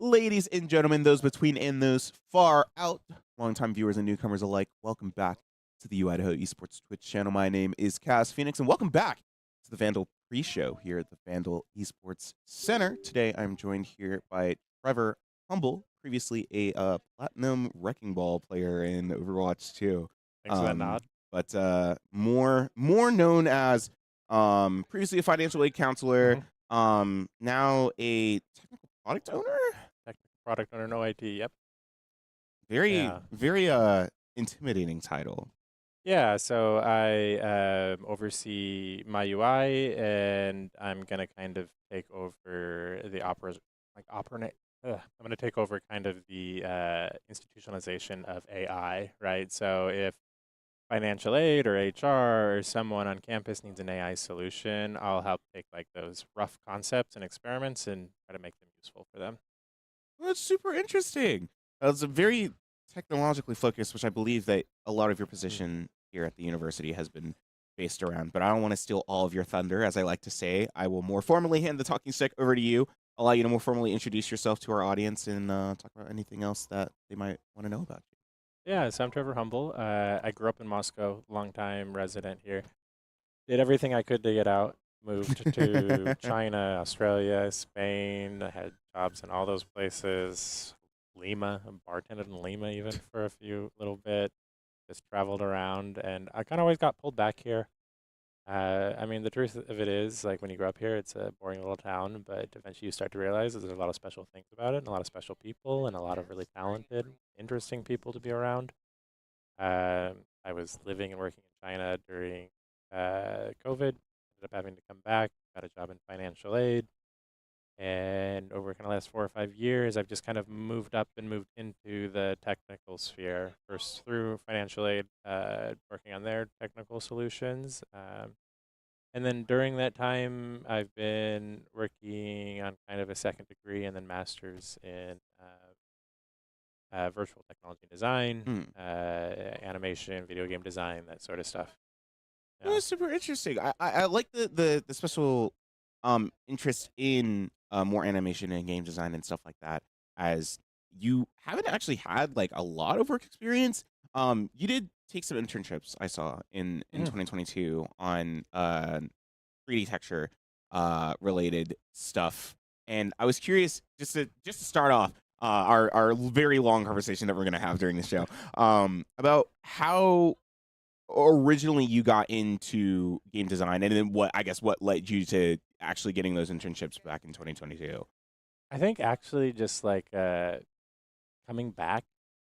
Ladies and gentlemen, those between and those far out, longtime viewers and newcomers alike, welcome back to the Idaho Esports Twitch channel. My name is Kaz Phoenix, and welcome back to the Vandal pre-show here at the Vandal Esports Center. Today, I'm joined here by Trevor Humble, previously a Platinum Wrecking Ball player in Overwatch 2. Thanks for that nod. But more known as previously a financial aid counselor, now a technical product owner. Technical product owner, no IT. Yep. Very intimidating title. Yeah. So I oversee my UI, and I'm gonna kind of take over the I'm gonna take over kind of the institutionalization of AI, right? So if financial aid or HR or someone on campus needs an AI solution, I'll help take like those rough concepts and experiments and try to make them useful for them. Well, that's super interesting. It's a very technologically focused, which I believe that a lot of your position here at the university has been based around. But I don't want to steal all of your thunder, as I like to say. I will more formally hand the talking stick over to you, allow you to more formally introduce yourself to our audience, and talk about anything else that they might want to know about you. Yeah, so I'm Trevor Humble. I grew up in Moscow, longtime resident here. Did everything I could to get out. Moved to China, Australia, Spain. I had jobs in all those places. Lima, I bartended in Lima even for a few little bit. Just traveled around, and I kind of always got pulled back here. I mean, the truth of it is, like, when you grow up here, it's a boring little town, but eventually you start to realize that there's a lot of special things about it, and a lot of special people, and a lot of really talented, interesting people to be around. I was living and working in China during COVID. Ended up having to come back. Got a job in financial aid, and over kind of last 4 or 5 years, I've just kind of moved up and moved into the technical sphere. First through financial aid, working on their technical solutions. And then during that time, I've been working on kind of a second degree and then master's in virtual technology design, animation, video game design, that sort of stuff. That was super interesting. I like the special interest in more animation and game design and stuff like that, as you haven't actually had like a lot of work experience. You did take some internships, I saw in 2022 on 3D texture related stuff, and I was curious, just to start off our very long conversation that we're gonna have during the show, about how originally you got into game design, and then what led you to actually getting those internships back in 2022. I think actually just like coming back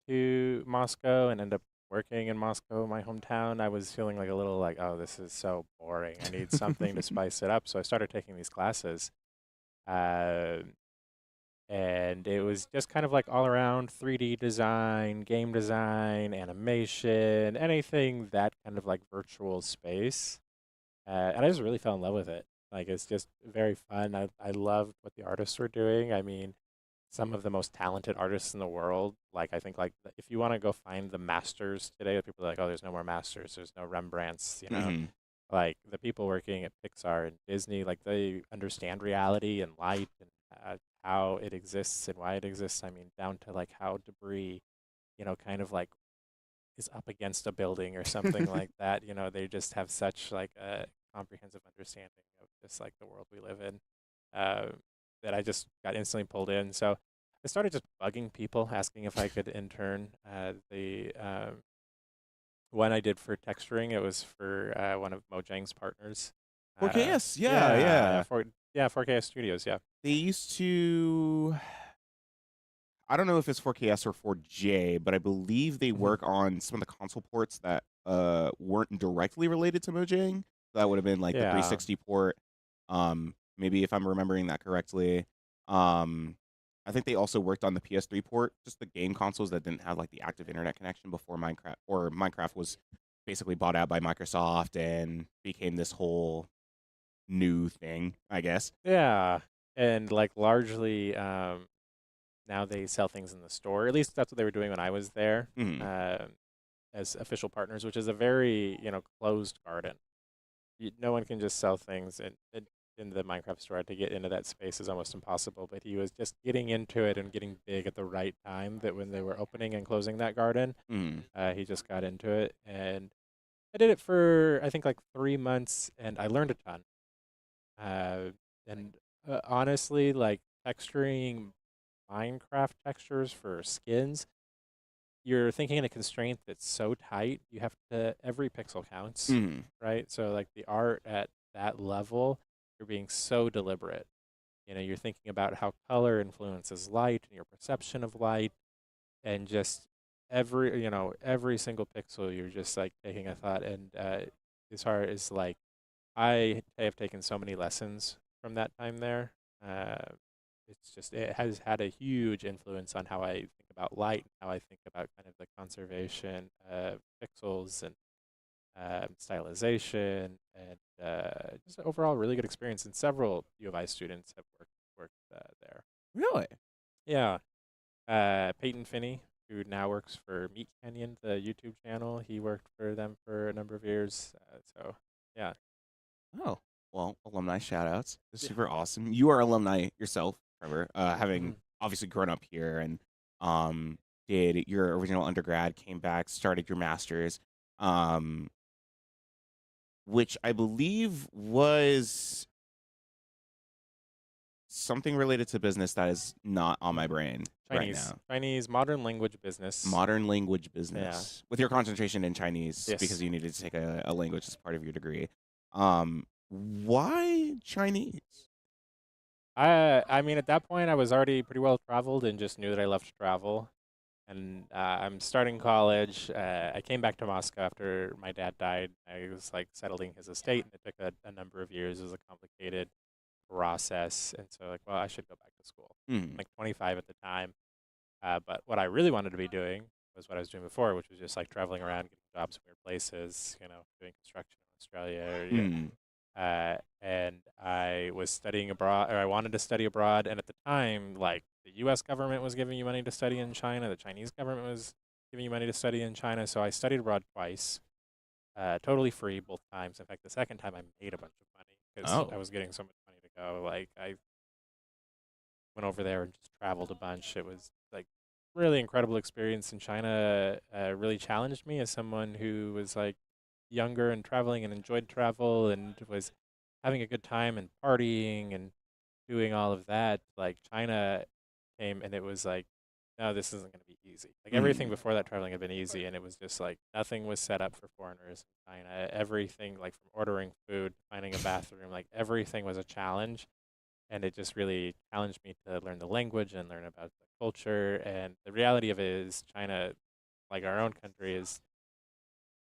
to Moscow and end up working in Moscow, my hometown, I was feeling like a little like, oh, this is so boring. I need something to spice it up. So I started taking these classes. And it was just kind of like all around 3D design, game design, animation, anything that kind of like virtual space. And I just really fell in love with it. Like, it's just very fun. I loved what the artists were doing. I mean, some of the most talented artists in the world. Like, I think like if you want to go find the masters today, people are like, oh, there's no more masters. There's no Rembrandts, you know. Like the people working at Pixar and Disney, like they understand reality and light and how it exists and why it exists. I mean, down to like how debris, kind of like is up against a building or something like that. They just have such like a comprehensive understanding of just like the world we live in, that I just got instantly pulled in. So I started just bugging people, asking if I could intern. The one I did for texturing, it was for one of Mojang's partners. 4KS, yeah. 4KS Studios, yeah. They used to. I don't know if it's 4KS or 4J, but I believe they work on some of the console ports that weren't directly related to Mojang. That would have been like the 360 port. Maybe if I'm remembering that correctly. I think they also worked on the PS3 port, just the game consoles that didn't have like the active internet connection before Minecraft was basically bought out by Microsoft and became this whole new thing, I guess. Yeah, and like largely now they sell things in the store. At least that's what they were doing when I was there, as official partners, which is a very closed garden. No one can just sell things, and in the Minecraft store to get into that space is almost impossible. But he was just getting into it and getting big at the right time. That when they were opening and closing that garden, Mm. he just got into it, and I did it for I think like 3 months, and I learned a ton. And honestly, like texturing Minecraft textures for skins, you're thinking in a constraint that's so tight, you have to every pixel counts, Mm. right? So like the art at that level, you're being so deliberate. You're thinking about how color influences light and your perception of light, and just every single pixel, you're just like taking a thought. And as far as like I have taken so many lessons from that time there. Uh, it has had a huge influence on how I think about light, and how I think about kind of the conservation of pixels and stylization, and just an overall really good experience. And several U of I students have worked there. Really? Yeah, Peyton Finney, who now works for Meat Canyon, the YouTube channel, he worked for them for a number of years. So yeah. Oh, well, alumni shout outs. It's Yeah. super awesome. You are alumni yourself, Trevor, having Mhm. obviously grown up here and um, did your original undergrad, came back, started your master's, um, which I believe was something related to business that is not on my brain right now. Chinese modern language business. Modern language Yeah. business with your concentration in Chinese because Yes. you needed to take a language as part of your degree. Why Chinese? I mean, at that point, I was already pretty well traveled and just knew that I loved to travel. And I'm starting college. I came back to Moscow after my dad died. I was like settling his estate, and it took a number of years. It was a complicated process, and so like, well, I should go back to school. Mm, Like 25 at the time. But what I really wanted to be doing was what I was doing before, which was just like traveling around, getting jobs in weird places, doing construction in Australia. mm, And I was studying abroad, or I wanted to study abroad. And at the time, like the U.S. government was giving you money to study in China, the Chinese government was giving you money to study in China. So I studied abroad twice, totally free both times. In fact, the second time I made a bunch of money because I oh, was getting so much money to go. Like I went over there and just traveled a bunch. It was like really incredible experience in China. Really challenged me as someone who was like younger and traveling and enjoyed travel and was having a good time and partying and doing all of that. Like China came and it was like, no, this isn't going to be easy. Like everything mm, before that traveling had been easy, and it was just like nothing was set up for foreigners in China. Everything, like from ordering food, finding a bathroom, like everything was a challenge, and it just really challenged me to learn the language and learn about the culture. And the reality of it is, China, like our own country, is,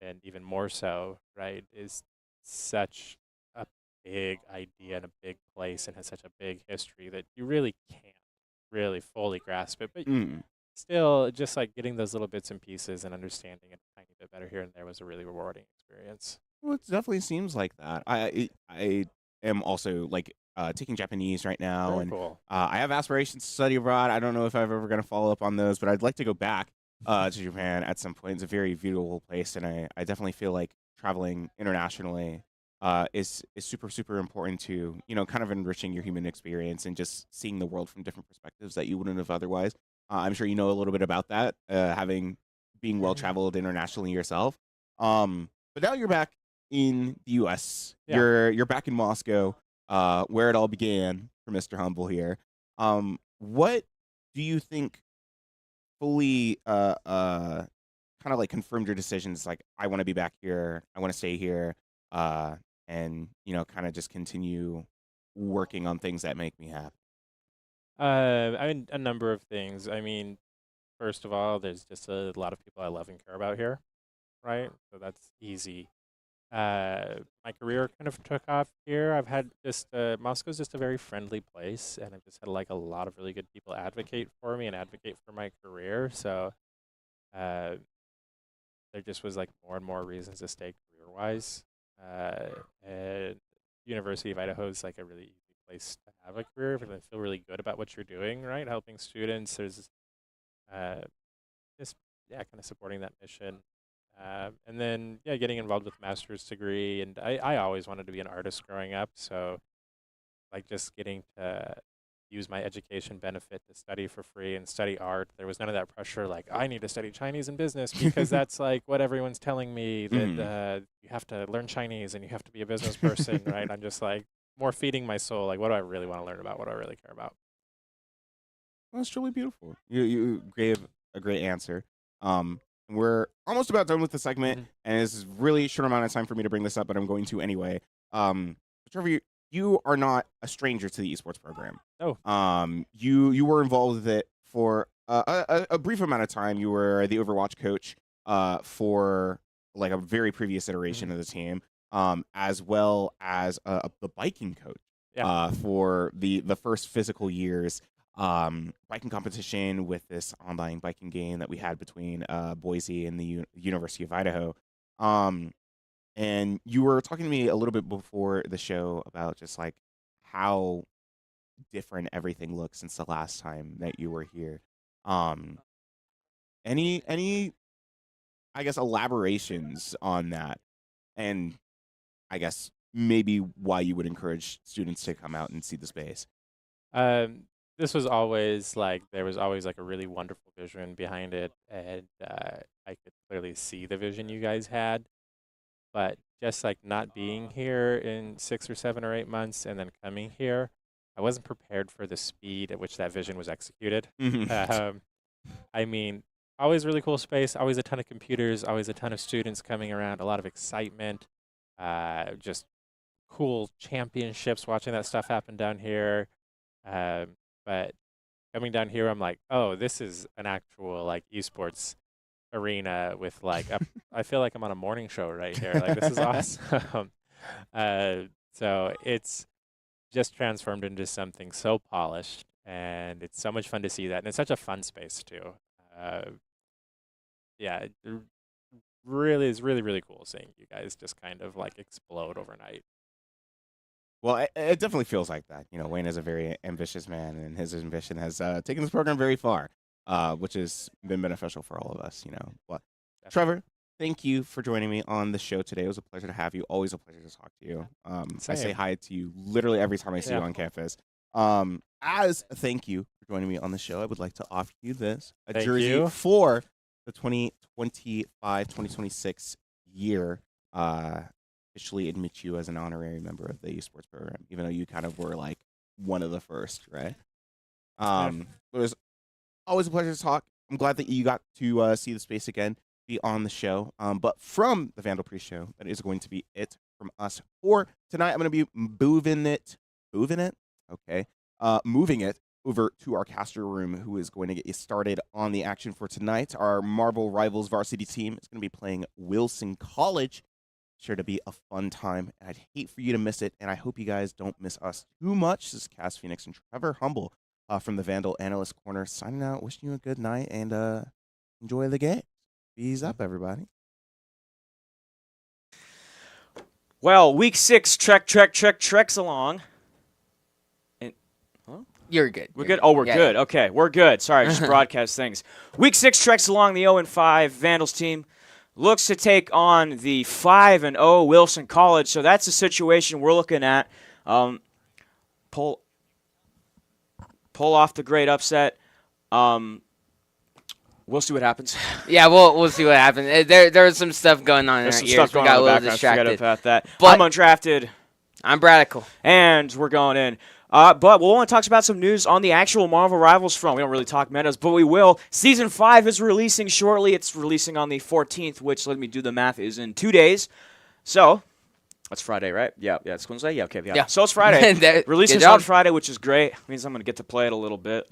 and even more so, right, is such a big idea and a big place, and has such a big history that you really can't really fully grasp it. But mm. still, just like getting those little bits and pieces and understanding it a tiny bit better here and there was a really rewarding experience. Well, it definitely seems like that. I am also like taking Japanese right now, Very and cool. I have aspirations to study abroad. I don't know if I'm ever going to follow up on those, but I'd like to go back to Japan at some point. It's a very beautiful place, and I definitely feel like traveling internationally is super important to kind of enriching your human experience and just seeing the world from different perspectives that you wouldn't have otherwise. I'm sure you know a little bit about that, having being well Mhm. traveled internationally yourself. But now you're back in the U.S. Yeah. You're back in Moscow, where it all began for Mr. Humble here. What do you think fully kind of like confirmed your decisions? Like, I want to be back here. I want to stay here, uh, and kind of just continue working on things that make me happy. I mean, a number of things. I mean, first of all, there's just a lot of people I love and care about here, right? So that's easy. My career kind of took off here. I've had just Moscow's just a very friendly place, and I've just had like a lot of really good people advocate for me and advocate for my career. So uh, there just was like more and more reasons to stay career wise. And University of Idaho is like a really easy place to have a career if you feel really good about what you're doing, right? Helping students. There's uh, just yeah, kind of supporting that mission. And then yeah, getting involved with master's degree, and I always wanted to be an artist growing up, so like just getting to use my education benefit to study for free and study art. There was none of that pressure like I need to study Chinese and business because that's like what everyone's telling me that Mhm. you have to learn Chinese and you have to be a business person, right? I'm just like more feeding my soul. Like, what do I really want to learn about? What do I really care about? Well, that's truly beautiful. You gave a great answer. We're almost about done with the segment, Mhm. and it's really short amount of time for me to bring this up, but I'm going to anyway. Trevor, you are not a stranger to the esports program. Oh, You were involved with it for a brief amount of time. You were the Overwatch coach for like a very previous iteration mhm. of the team, as well as the biking coach Yeah. for the first physical years biking competition with this online biking game that we had between Boise and the University of Idaho. Um, and you were talking to me a little bit before the show about just like how different everything looks since the last time that you were here. Um, any I guess elaborations on that, and I guess maybe why you would encourage students to come out and see the space. Um, this was always like there was always like a really wonderful vision behind it, and I could clearly see the vision you guys had. But just like not being here in 6 or 7 or 8 months and then coming here, I wasn't prepared for the speed at which that vision was executed. Mhm. Um, I mean, always really cool space, always a ton of computers, always a ton of students coming around, a lot of excitement, just cool championships, watching that stuff happen down here. Um, but coming down here, I'm like, oh, this is an actual like esports arena with like a, I feel like I'm on a morning show right here. Like this is awesome. uh, so it's just transformed into something so polished, and it's so much fun to see that, and it's such a fun space too. Uh, yeah, really is really cool seeing you guys just kind of like explode overnight. Well, it definitely feels like that. You know, Wayne is a very ambitious man, and his ambition has taken this program very far, which has been beneficial for all of us. You know, but Definitely. Trevor, thank you for joining me on the show today. It was a pleasure to have you. Always a pleasure to talk to you. I say Same. hi to you literally every time I see you Yeah. on campus. As a thank you for joining me on the show, I would like to offer you this a Thank jersey you. for the 2025-2026 year. Officially admit you as an honorary member of the esports program, even though you kind of were like one of the first, right? Yeah. It was always a pleasure to talk. I'm glad that you got to see the space again, be on the show. But from the Vandal Pre-Show, that is going to be it from us for tonight. I'm going to be moving it, okay, moving it over to our caster room, who is going to get you started on the action for tonight. Our Marvel Rivals varsity team is going to be playing Wilson College. Sure to be a fun time. I'd hate for you to miss it, and I hope you guys don't miss us too much. This is Cass Phoenix and Trevor Humble from the Vandal Analyst Corner signing out, wishing you a good night, and enjoy the game. Ease up, everybody. Well, week 6 treks along. And You're good. we're You're good. Oh, we're Yeah, good. yeah. Okay, we're good. Sorry, I just broadcast things. Week 6 treks along. The 0-5 Vandals team looks to take on the 5-0 Wilson College. So that's the situation we're looking at. Pull off the great upset. We'll see what happens. Yeah, we'll see what happens. There's some stuff going on in There's our some ears. stuff We going got on a in the little background. Forget distracted. about that. But- I'm undrafted. I'm Bradical. And we're going in. But we'll want to talk about some news on the actual Marvel Rivals front. We don't really talk metas, but we will. Season 5 is releasing shortly. It's releasing on the 14th, which, let me do the math, is in 2 days. So, that's Friday, right? Yeah, it's Wednesday? Yeah, okay. Yeah. So it's Friday. Releasing on Friday, which is great. Means I'm going to get to play it a little bit.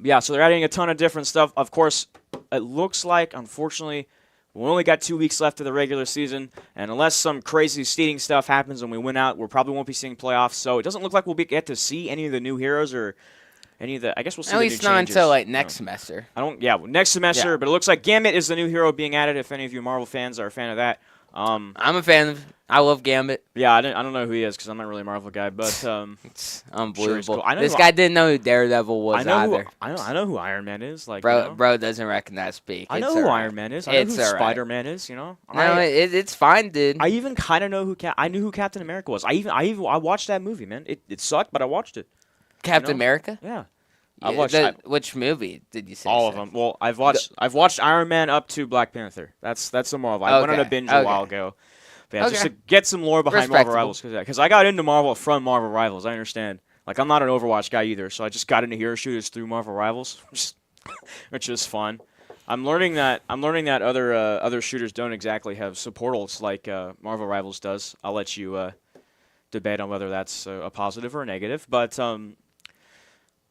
Yeah, so they're adding a ton of different stuff. Of course, it looks like, unfortunately, we only got 2 weeks left of the regular season, and unless some crazy seeding stuff happens and we win out, we probably won't be seeing playoffs. So it doesn't look like we'll get to see any of the new heroes or any of the. I guess we'll see. At the least new not changes. until like next semester. I don't. Yeah, next semester. Yeah. But it looks like Gambit is the new hero being added. If any of you Marvel fans are a fan of that, Um, I'm a fan of. I love Gambit. yeah, I don't know who he is because I'm not really a Marvel guy, but It's sure he's unbelievable. cool. I know This who- guy didn't know who Daredevil was I know either. I know who Iron Man is. Like, Bro, you know? bro doesn't recognize speak. I know It's who alright. Iron Man is. I know It's who alright. Spider-Man is. You know. No, it's fine, dude. I even kind of know who I knew who Captain America was. I watched that movie, man. It sucked, but I watched it. Captain know? America? Yeah. Yeah, I watched which movie did you say? all of them. Well, I've watched Iron Man up to Black Panther. That's the Marvel. I went on a Okay, binge a while ago. But yeah, just to Okay. get some lore behind Marvel Respectable. Rivals, because I got into Marvel from Marvel Rivals. I understand. Like, I'm not an Overwatch guy either, so I just got into hero shooters through Marvel Rivals, which is fun. I'm learning that other shooters don't exactly have supportals like Marvel Rivals does. I'll let you debate on whether that's a positive or a negative. But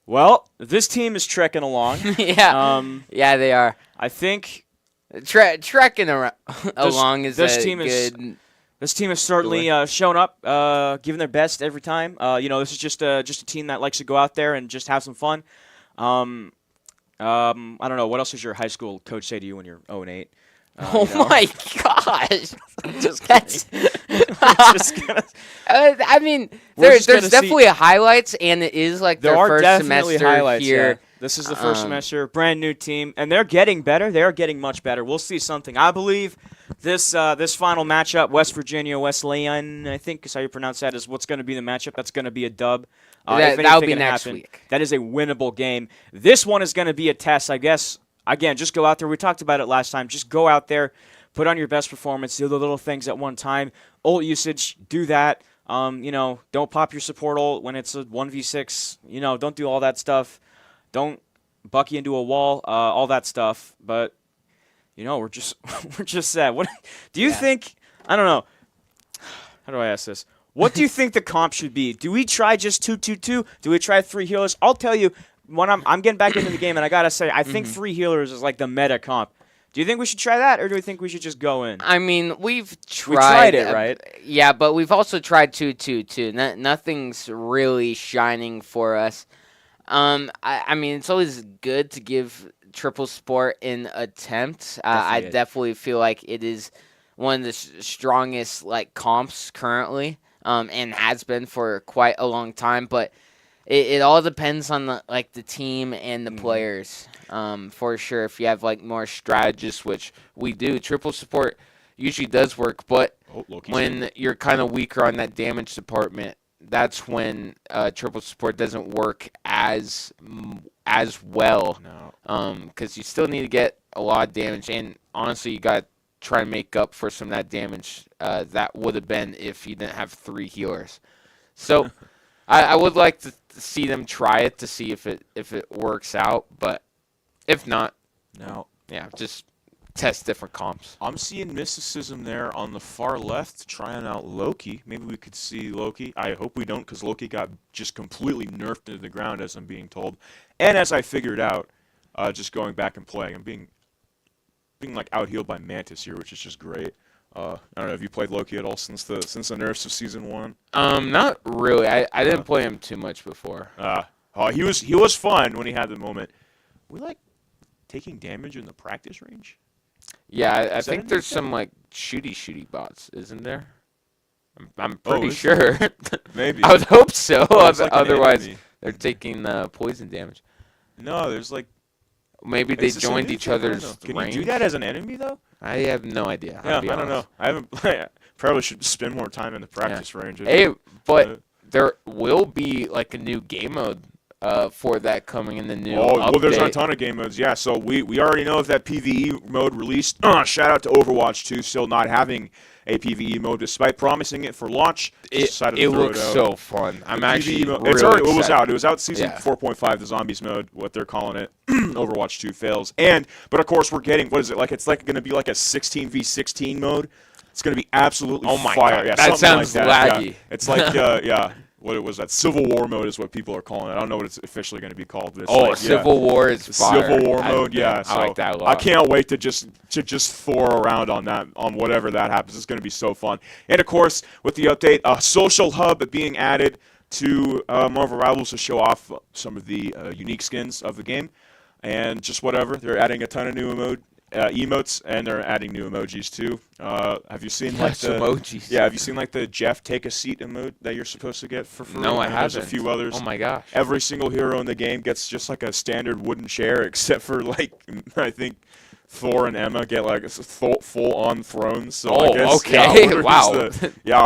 well, this team is trekking along. yeah. Yeah, they are. I think Trekking along is this a team is- good. this team has certainly shown up, giving their best every time. This is just a team that likes to go out there and just have some fun. I don't know. What else does your high school coach say to you when you're 0-8? Oh my gosh! Just That's. Just gonna- I mean, We're just there's gonna definitely highlights, and it is like There their are first definitely semester highlights here. Yeah. This is the first Um, semester, brand new team, and they're getting better. They are getting much better. We'll see something. I believe this final matchup, West Virginia, Wesleyan, I think is how you pronounce that, is what's going to be the matchup. That's going to be a dub. If That'll anything be can next happen, week. That is a winnable game. This one is going to be a test, I guess. Again, just go out there. We talked about it last time. Just go out there, put on your best performance, do the little things at one time. Ult usage, do that. Don't pop your support ult when it's a 1v6. Don't do all that stuff. Don't buck you into a wall, all that stuff. But we're just sad. What do you think? I don't know. How do I ask this? What do you think the comp should be? Do we try just 2-2-2? Do we try 3 healers? I'll tell you, when I'm getting back into the game, and I gotta say, I think 3 healers is like the meta comp. Do you think we should try that, or do we think we should just go in? I mean, we've tried. We tried it, right? Yeah, but we've also tried 2-2-2. Nothing's really shining for us. I mean, it's always good to give triple sport an attempt. I definitely feel like it is one of the strongest comps currently, and has been for quite a long time. But it all depends on the team and the players. For sure, if you have more strategists, which we do, triple support usually does work. But when you're kind of weaker on that damage department, that's when triple support doesn't work as well. No. Because you still need to get a lot of damage, and honestly, you got to try and make up for some of that damage that would have been if you didn't have 3 healers. So I would like to see them try it to see if it works out, but if not, Now, yeah, just test different comps. I'm seeing mysticism there on the far left trying out Loki. Maybe we could see Loki. I hope we don't, because Loki got just completely nerfed into the ground, as I'm being told. And as I figured out, just going back and playing, I'm being out-healed by Mantis here, which is just great. I don't know, have you played Loki at all since the nerfs of Season 1? Not really. I didn't play him too much before. He was fun when he had the moment. We taking damage in the practice range? Yeah, I Is that think a there's new some shooty bots, isn't there? I'm pretty is sure. Maybe. I would hope so. It's like an Otherwise, enemy. they're taking poison damage. No, there's Maybe they is this a joined new each thing? I don't other's know. Can range. you do that as an enemy though? I have no idea. Yeah, I'll be I don't know. honest. I haven't. Probably should spend more time in the practice range. Hey, but there will be a new game mode for that coming in the new update. Well, there's a ton of game modes. Yeah, so we already know that PvE mode released. Shout out to Overwatch 2 still not having a PvE mode despite promising it for launch. It looks so fun. I'm actually really it was excited. out. It was out season Yeah. 4.5, the zombies mode, what they're calling it. Overwatch 2 fails. But of course we're getting, what is it, it's going to be like a 16v16 mode. It's going to be absolutely Oh my fire. God, Yeah, that something sounds like that. laggy. Yeah. It's like, yeah. What it was, that Civil War mode is what people are calling it. I don't know what it's officially going to be called. But it's Civil War is fire. Civil War mode, yeah. I So like that a lot. I can't wait to just Thor around on that, on whatever that happens. It's going to be so fun. And of course, with the update, a social hub being added to Marvel Rivals to show off some of the unique skins of the game, and just whatever. They're adding a ton of new emotes, and they're adding new emojis too. Have you seen like Yes, the emojis. Yeah, have you seen like the Jeff take a seat emote that you're supposed to get for free? No, I And haven't. There's a few others. Oh my gosh. Every single hero in the game gets just like a standard wooden chair, except for like I think Thor and Emma get like full on thrones. So I guess, okay. Yeah, I wonder who's Wow. I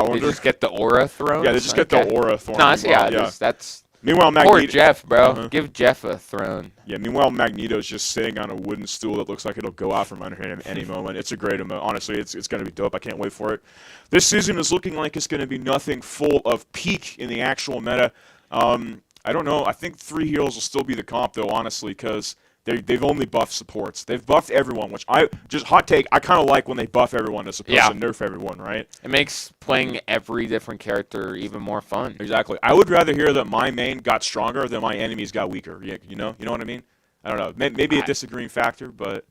They wonder. just get the aura throne. Yeah, they just get the aura Thor. No, that's, meanwhile, yeah, that's Meanwhile, poor Magneto. Jeff, bro. Uh-huh. Give Jeff a throne. Yeah, meanwhile, Magneto's just sitting on a wooden stool that looks like it'll go out from under him at any moment. It's a great emote. Honestly, it's going to be dope. I can't wait for it. This season is looking like it's going to be nothing full of peak in the actual meta. I don't know. I think 3 heroes will still be the comp, though, honestly, because they've only buffed supports. They've buffed everyone, which just hot take, I kind of like when they buff everyone as opposed to nerf everyone, right? It makes playing every different character even more fun. Exactly. I would rather hear that my main got stronger than my enemies got weaker. You know what I mean? I don't know. Maybe a disagreeing factor, but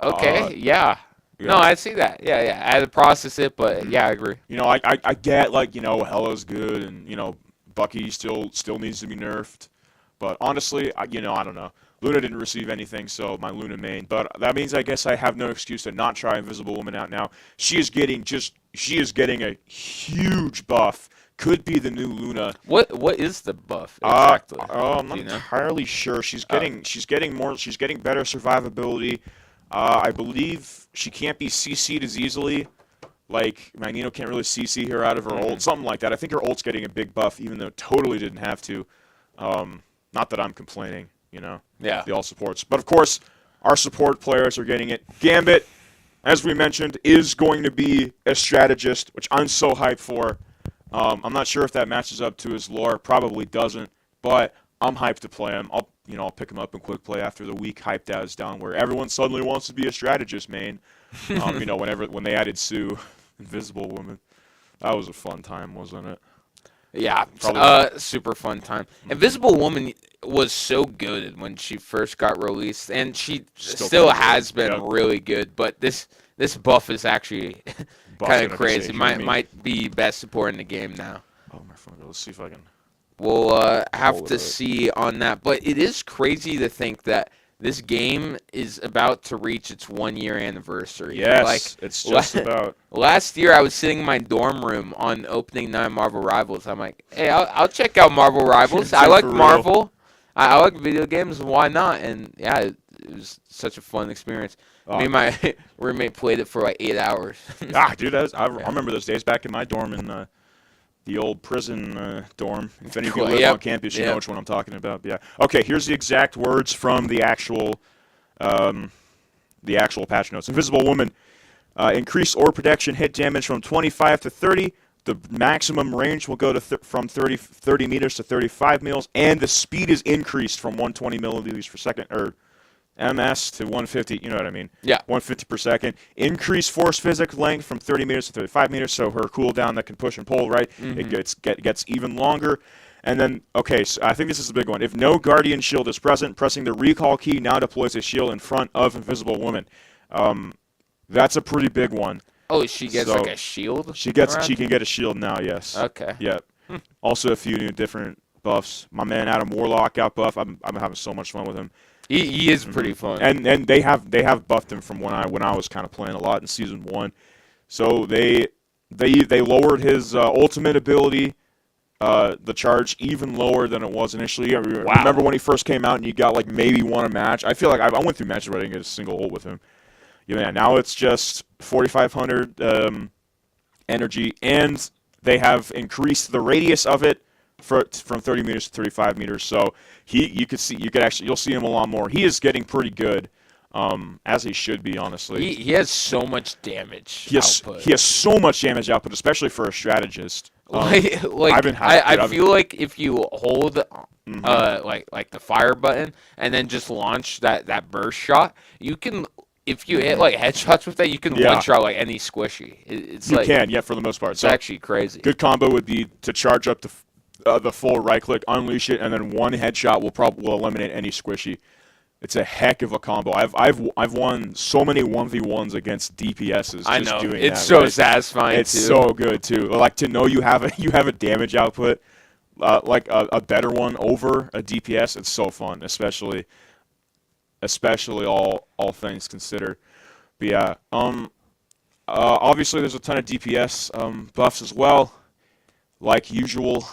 Okay, yeah. No, I see that. Yeah, yeah. I had to process it, but yeah, I agree. you know, I get like Hella's good, and Bucky still needs to be nerfed, but honestly, I don't know. Luna didn't receive anything, so my Luna main. But that means I guess I have no excuse to not try Invisible Woman out now. She is getting a huge buff. Could be the new Luna. What is the buff exactly? I'm not Do you know? entirely sure. She's getting better survivability. I believe she can't be CC'd as easily. Like Magneto can't really CC her out of her ult, something like that. I think her ult's getting a big buff, even though it totally didn't have to. Not that I'm complaining, Yeah. the all supports. But of course, our support players are getting it. Gambit, as we mentioned, is going to be a strategist, which I'm so hyped for. I'm not sure if that matches up to his lore. Probably doesn't, but I'm hyped to play him. I'll pick him up in quick play after the week hyped out is down, where everyone suddenly wants to be a strategist, main. When they added Sue, Invisible Woman, that was a fun time, wasn't it? Yeah, Probably. super fun time. Invisible Woman was so good when she first got released, and she still pretty has good. been Yep. really good. But this buff is actually Buff's kind gonna of crazy. save you, Might be best support in the game now. Oh my phone. Let's see if I can. We'll have Hold to it. see on that. But it is crazy to think that this game is about to reach its 1-year anniversary. Yes, Like, it's just about. last year, I was sitting in my dorm room on opening night of Marvel Rivals. I'm like, hey, I'll check out Marvel Rivals. I Dude, like for real. Marvel. I like video games. Why not? And yeah, it was such a fun experience. Me and my roommate played it for like 8 hours. Dude, I remember those days back in my dorm in the old prison dorm. If any of you Cool, live yep, on campus, you yep. know which one I'm talking about. Yeah. Okay, here's the exact words from the actual patch notes. Invisible Woman, increased orb protection, hit damage from 25 to 30. The maximum range will go to from 30 meters to 35 meters, and the speed is increased from 120 milliliters per second, or MS to 150, you know what I mean? Yeah. 150 per second. Increased force physics length from 30 meters to 35 meters, so her cooldown that can push and pull, right? It gets even longer. And then, okay, so I think this is the big one. If no Guardian shield is present, pressing the recall key now deploys a shield in front of Invisible Woman. That's a pretty big one. Oh, she gets So, like a shield? She around? can get a shield now, yes. Okay. Yep. Also a few new different buffs. My man Adam Warlock got buff. I'm having so much fun with him. He is pretty fun. And they have buffed him from when I was kind of playing a lot in season 1. So they lowered his ultimate ability, the charge even lower than it was initially. I remember when he first came out and you got like maybe one a match. I feel like I went through matches where I didn't get a single ult with him. Yeah, now it's just 4,500 energy, and they have increased the radius of it from 30 meters to 35 meters. So you'll see him a lot more. He is getting pretty good, as he should be, honestly. He has so much damage output. He has so much damage output, especially for a strategist. I feel like if you hold like the fire button and then just launch that burst shot, you can. If you hit like headshots with that, you can one shot like any squishy. You can, for the most part. It's actually crazy. Good combo would be to charge up the full right click, unleash it, and then one headshot will eliminate any squishy. It's a heck of a combo. I've won so many 1v1s against DPSs. I just know. doing It's that, so right? satisfying. It's too. so good too. Like to know you have a damage output, like a better one over a DPS. It's so fun, especially. especially all things considered. But yeah, obviously there's a ton of DPS buffs as well, like usual.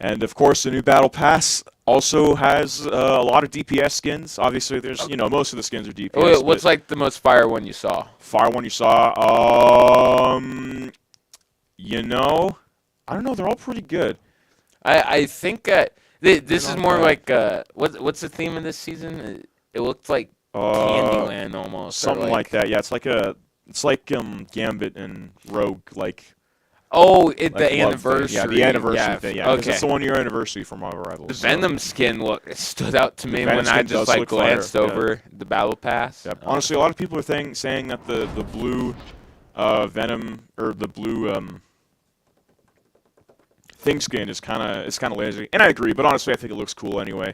And of course, the new Battle Pass also has a lot of DPS skins. Obviously, there's most of the skins are DPS. Wait, what's like the most fire one you saw? Fire one you saw? I don't know. They're all pretty good. I think this is not more bad. like what's the theme of this season? It looked like Candyland almost. or Something like that. Yeah, it's like Gambit and Rogue, like Oh, like the love thing. anniversary. Yeah, the anniversary yeah, thing. Yeah, 'cause okay. it's the 1 year anniversary for Marvel The Rivals. Venom skin stood out to me Venom when I skin just does like look fire, glanced yeah. over the battle pass. Yep. Honestly, a lot of people are saying that the blue Venom or the blue thing skin is kind of lazy, and I agree. But honestly, I think it looks cool anyway.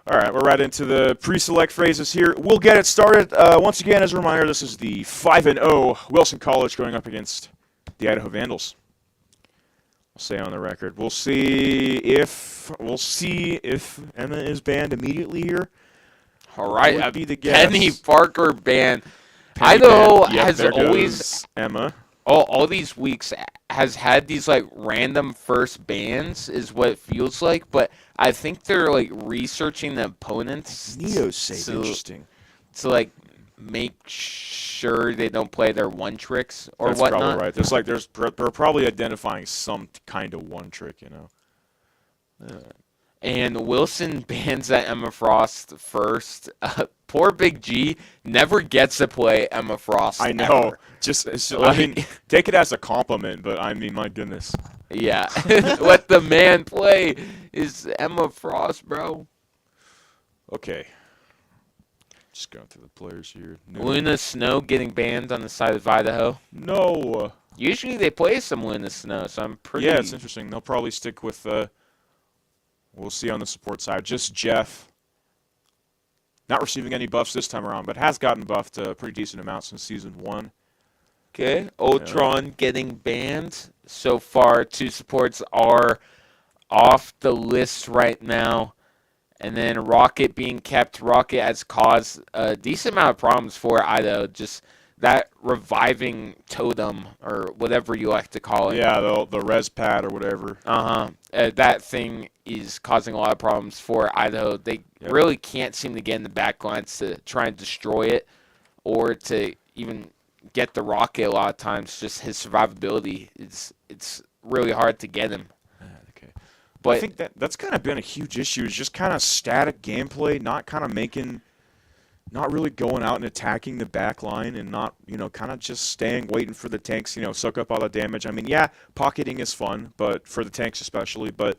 All right, we're right into the pre-select phrases here. We'll get it started. Once again, as a reminder, this is the 5-0 Wilson College going up against the Idaho Vandals. I'll say on the record. We'll see if Emma is banned immediately here. All right, Would be the guess. Penny Parker ban. Penny Idaho banned. Yep, has there always goes Emma. all these weeks has had these like random first bans is what it feels like, but I think they're like researching the opponents Interesting. to like make sure they don't play their one tricks or That's whatnot. probably right. They're probably identifying some kind of one trick, And Wilson bans that Emma Frost first. Poor Big G never gets to play Emma Frost. I know. ever. I mean, take it as a compliment, but I mean, my goodness. Yeah. Let the man play is Emma Frost, bro. Okay. Just going through the players here. Luna Snow getting banned on the side of Idaho. No. Usually they play some Luna Snow, so I'm pretty. Yeah, it's interesting. They'll probably stick with. We'll see on the support side. Just Jeff. Not receiving any buffs this time around, but has gotten buffed a pretty decent amount since Season 1. Okay. Ultron getting banned. So far, 2 supports are off the list right now. And then Rocket being kept. Rocket has caused a decent amount of problems for Idaho. Just that reviving totem, or whatever you like to call it. Yeah, the res pad or whatever. That thing is causing a lot of problems for Idaho. They really can't seem to get in the back lines to try and destroy it, or to even get the Rocket a lot of times. Just his survivability, it's really hard to get him. Okay. But I think that's kind of been a huge issue, is just kind of static gameplay, not really going out and attacking the back line, and not, kind of just staying, waiting for the tanks, soak up all the damage. I mean, yeah, pocketing is fun, but for the tanks especially, but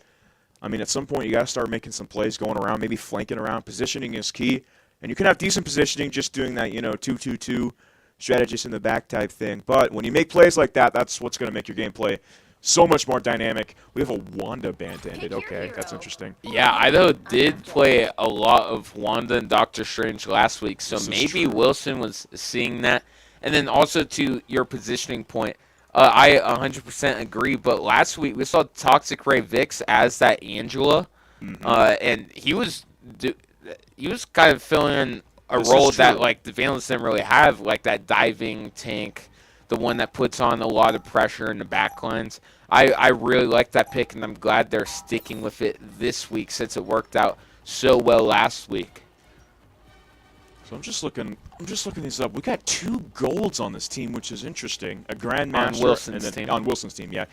I mean, at some point you got to start making some plays going around, maybe flanking around. Positioning is key, and you can have decent positioning just doing that, 2-2-2 strategist in the back type thing. But when you make plays like that, that's what's going to make your gameplay so much more dynamic. We have a Wanda band ended. Okay, that's interesting. yeah, Idaho did play a lot of Wanda and Doctor Strange last week, so maybe Wilson was seeing that. And then also to your positioning point, I 100% agree, but last week we saw Toxic Ray Vix as that Angela, and he was kind of filling a This role is that true. like the Vandals didn't really have, like that diving tank, the one that puts on a lot of pressure in the backlines. I really like that pick, and I'm glad they're sticking with it this week since it worked out so well last week. So I'm just looking these up. We got 2 golds on this team, which is interesting. A Grandmaster On Wilson's and then, team. on Wilson's team, yeah,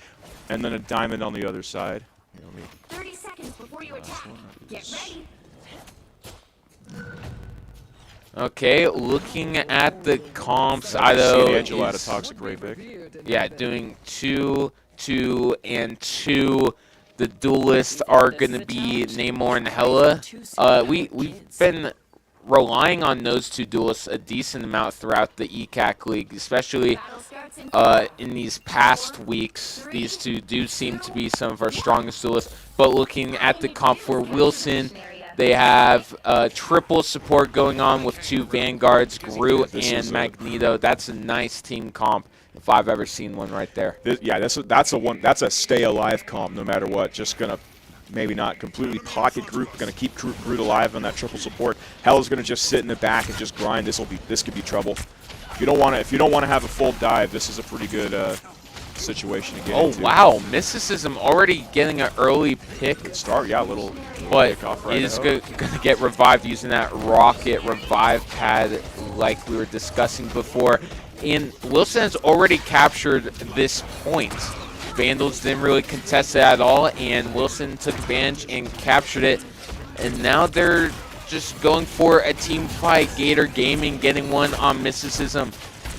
and then a diamond on the other side. Here, let me 30 seconds before you attack. Get ready. Okay, looking at the comps, see Idaho the Angela out of is, Toxic Ray Vic. yeah, doing 2, 2, and 2. The duelists are going to be Namor and Hella. We've been relying on those 2 duelists a decent amount throughout the ECAC League, especially in these past weeks. These 2 do seem to be some of our strongest duelists. But looking at the comp for Wilson, they have triple support going on with 2 Vanguards, Groot and Magneto. That's a nice team comp if I've ever seen one right there. That's a stay alive comp no matter what. Just gonna maybe not completely pocket Groot. Going to keep Groot alive on that triple support. Hell's going to just sit in the back and just grind. This could be trouble. If you don't want to have a full dive, this is a pretty good situation to get into. Oh wow, Mysticism already getting an early pick. Good start, yeah, a little But pick-off for is Idaho. going to get revived using that rocket revive pad like we were discussing before. And Wilson has already captured this point. Vandals didn't really contest it at all, and Wilson took advantage and captured it. And now they're just going for a team fight. Gator Gaming getting one on Mysticism.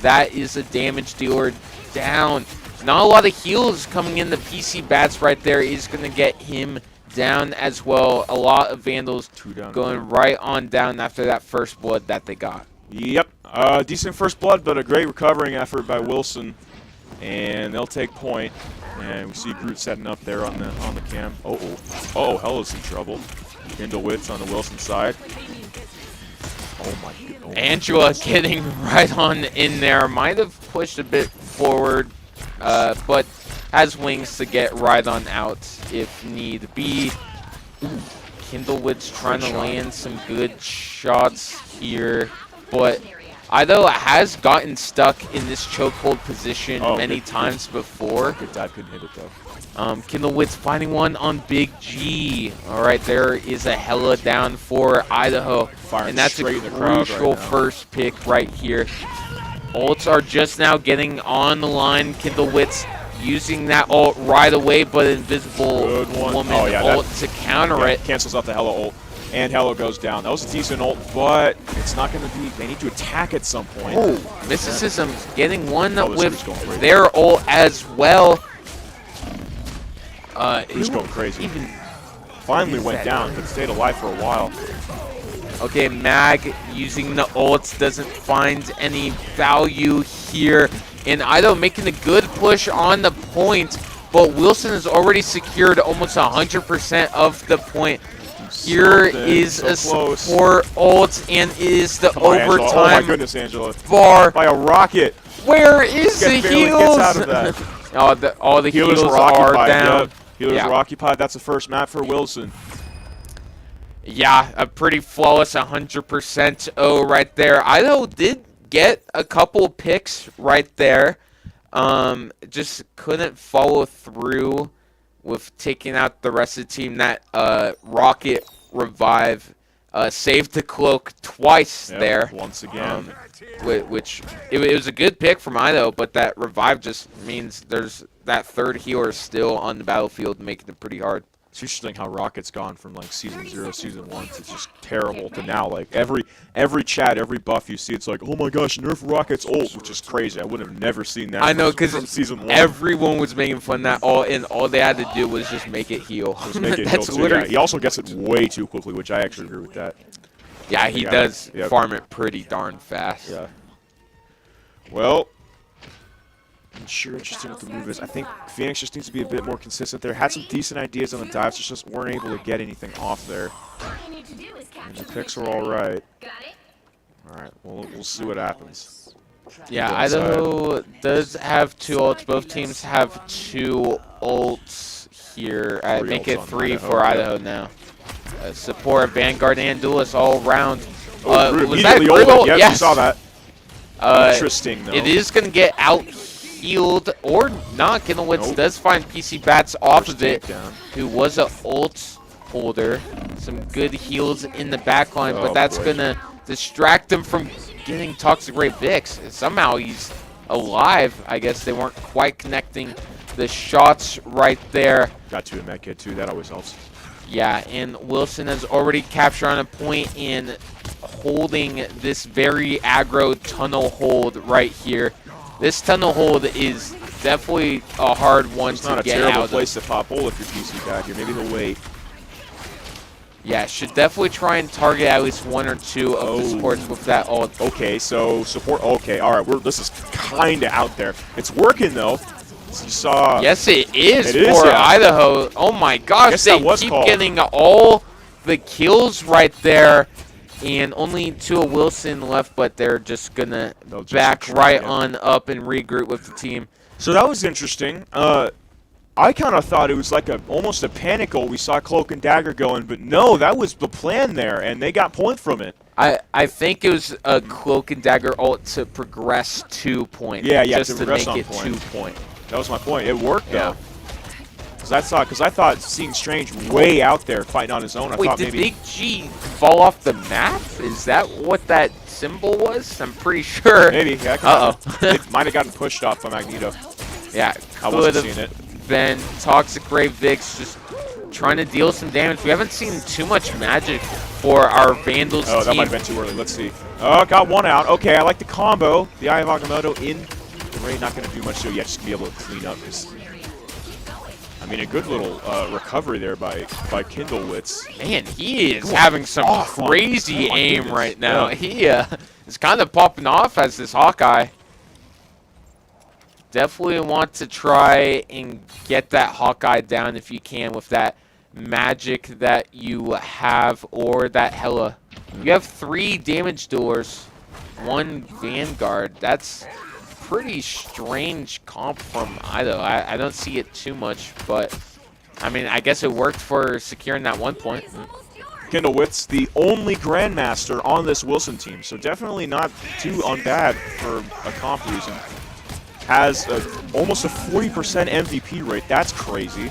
That is a damage dealer down. Not a lot of heals coming in. The PC Bats right there is going to get him down as well. A lot of Vandals going right on down after that first blood that they got. Yep, decent first blood, but a great recovering effort by Wilson, and they'll take point. And we see Groot setting up there on the cam. Hella's in trouble. Kindlewitz on the Wilson side. Oh my god. Angela getting right on in there. Might have pushed a bit forward, but has wings to get right on out if need be. Kindlewitz trying to land some good shots here, but Idaho has gotten stuck in this chokehold position many times before. Good dive, couldn't hit it though. Kindlewitz finding one on Big G. All right, there is a Hella down for Idaho, and that's a crucial first pick right here. Ults are just now getting on the line. Kindlewitz using that ult right away, but Invisible Woman ult to counter it. Cancels out the Hella ult, and Hella goes down. That was a decent ult, but it's not going to be. They need to attack at some point. Oh, Mysticism getting one with their ult as well. He's going crazy. Finally went down, but stayed alive for a while. Okay, Mag using the ults doesn't find any value here. And Idaho making a good push on the point, but Wilson has already secured almost 100% of the point. Here is a support ult, and is the overtime Oh my goodness, Angela. bar. By a rocket. Where is the heals? Gets out of that. all the healers are down. Yep. Healers are occupied. That's the first map for Wilson. Yeah, a pretty flawless 100% O right there. Idaho did get a couple picks right there. Just couldn't follow through with taking out the rest of the team. That rocket revive saved the cloak twice there. Once again. Which it was a good pick from Idaho, but that revive just means there's that third healer still on the battlefield, making it pretty hard. It's interesting how Rocket's gone from like season 0, season 1 to just terrible to now. Like every chat, every buff you see, it's like, oh my gosh, nerf Rocket's ult, which is crazy. I would have never seen that. I know, because season 1. Everyone was making fun of that, and all they had to do was just make it heal. Just make it That's heal too. literally. Yeah, he also gets it way too quickly, which I actually agree with that. Yeah, he does farm it pretty darn fast. Yeah. Well, I'm sure interesting what the move is. I think Phoenix just needs to be a bit more consistent there. Had some decent ideas on the dives, just weren't able to get anything off there. And the picks are all right. All right, well, we'll see what happens. Yeah, Idaho does have 2 ults. Both teams have 2 ults here. Make it 3 for Idaho now. Support, Vanguard, and Duelist all around. Was that brutal? Yes, you saw that. Interesting, though. It is going to get out-healed or not. Kindlewitz does find PC Bats off of it, who was an ult holder. Some good heals in the backline, but that's going to distract him from getting Toxic Ray Vix. Somehow he's alive. I guess they weren't quite connecting the shots right there. Got 2 in that kid, too. That always helps. Yeah, and Wilson has already captured on a point in holding this very aggro tunnel hold right here. This tunnel hold is definitely a hard one to get out of. It's not a terrible place to pop ult if you're PC back here. Maybe he'll wait. Yeah, should definitely try and target at least 1 or 2 of the supports with that ult. Okay, so support. Okay, all right. This is kind of out there. It's working though. You saw. Yes, it is for Idaho. Oh my gosh, they keep getting all the kills right there, and only 2 of Wilson left, but they're just gonna back right on up and regroup with the team. So that was interesting. I kind of thought it was like almost a panic ult. We saw Cloak and Dagger going, but no, that was the plan there, and they got point from it. I think it was a Cloak and Dagger ult to progress 2 points. Yeah, just to to progress make on it point. 2 point. That was my point. It worked Yeah. though. Because I thought seeing Strange way out there fighting on his own, I Wait, thought did maybe Big G fall off the map? Is that what that symbol was? I'm pretty sure. maybe. Yeah, it might have gotten pushed off by Magneto. Yeah, I wasn't could've seeing it. been Toxic Ray Vix just trying to deal some damage. We haven't seen too much magic for our Vandals Oh, that team. might have been too early. Let's see. Oh, got one out. Okay, I like the combo. The Eye of Agamotto in. Ray not going to do much, so yeah, just to be able to clean up his. I mean, a good little recovery there by Kindlewitz. Man, he is having some off on- crazy oh my aim goodness. right now. Yeah. He is kind of popping off as this Hawkeye. Definitely want to try and get that Hawkeye down if you can with that magic that you have or that Hella. You have 3 damage dealers, 1 Vanguard. That's pretty strange comp from Idaho. I don't see it too much, but I mean, I guess it worked for securing that 1 point. Kindlewitz, the only Grandmaster on this Wilson team, so definitely not too unbad for a comp reason. Has almost a 40% MVP rate. That's crazy.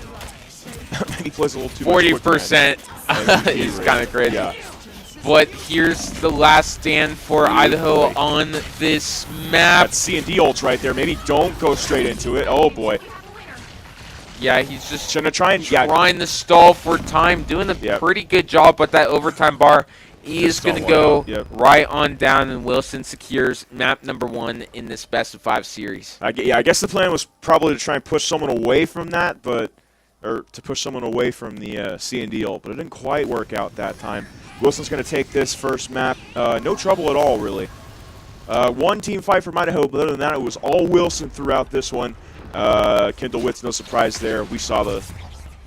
He plays a little too much. 40% MVP is rate. kind of crazy. Yeah. But here's the last stand for Idaho boy. on this map. That C&D ults right there. Maybe don't go straight into it. Oh, boy. Yeah, he's just Shouldn't try and... Yeah, trying to stall for time, doing a Yep. pretty good job, but that overtime bar is Just going to don't go work out. Yep. right on down, and Wilson secures map number 1 in this best of 5 series. I guess the plan was probably to try and push someone away from that, or to push someone away from the C&D ult, but it didn't quite work out that time. Wilson's going to take this first map. No trouble at all, really. One team fight from Idaho, but other than that, it was all Wilson throughout this one. Kindlewitz, no surprise there. We saw the...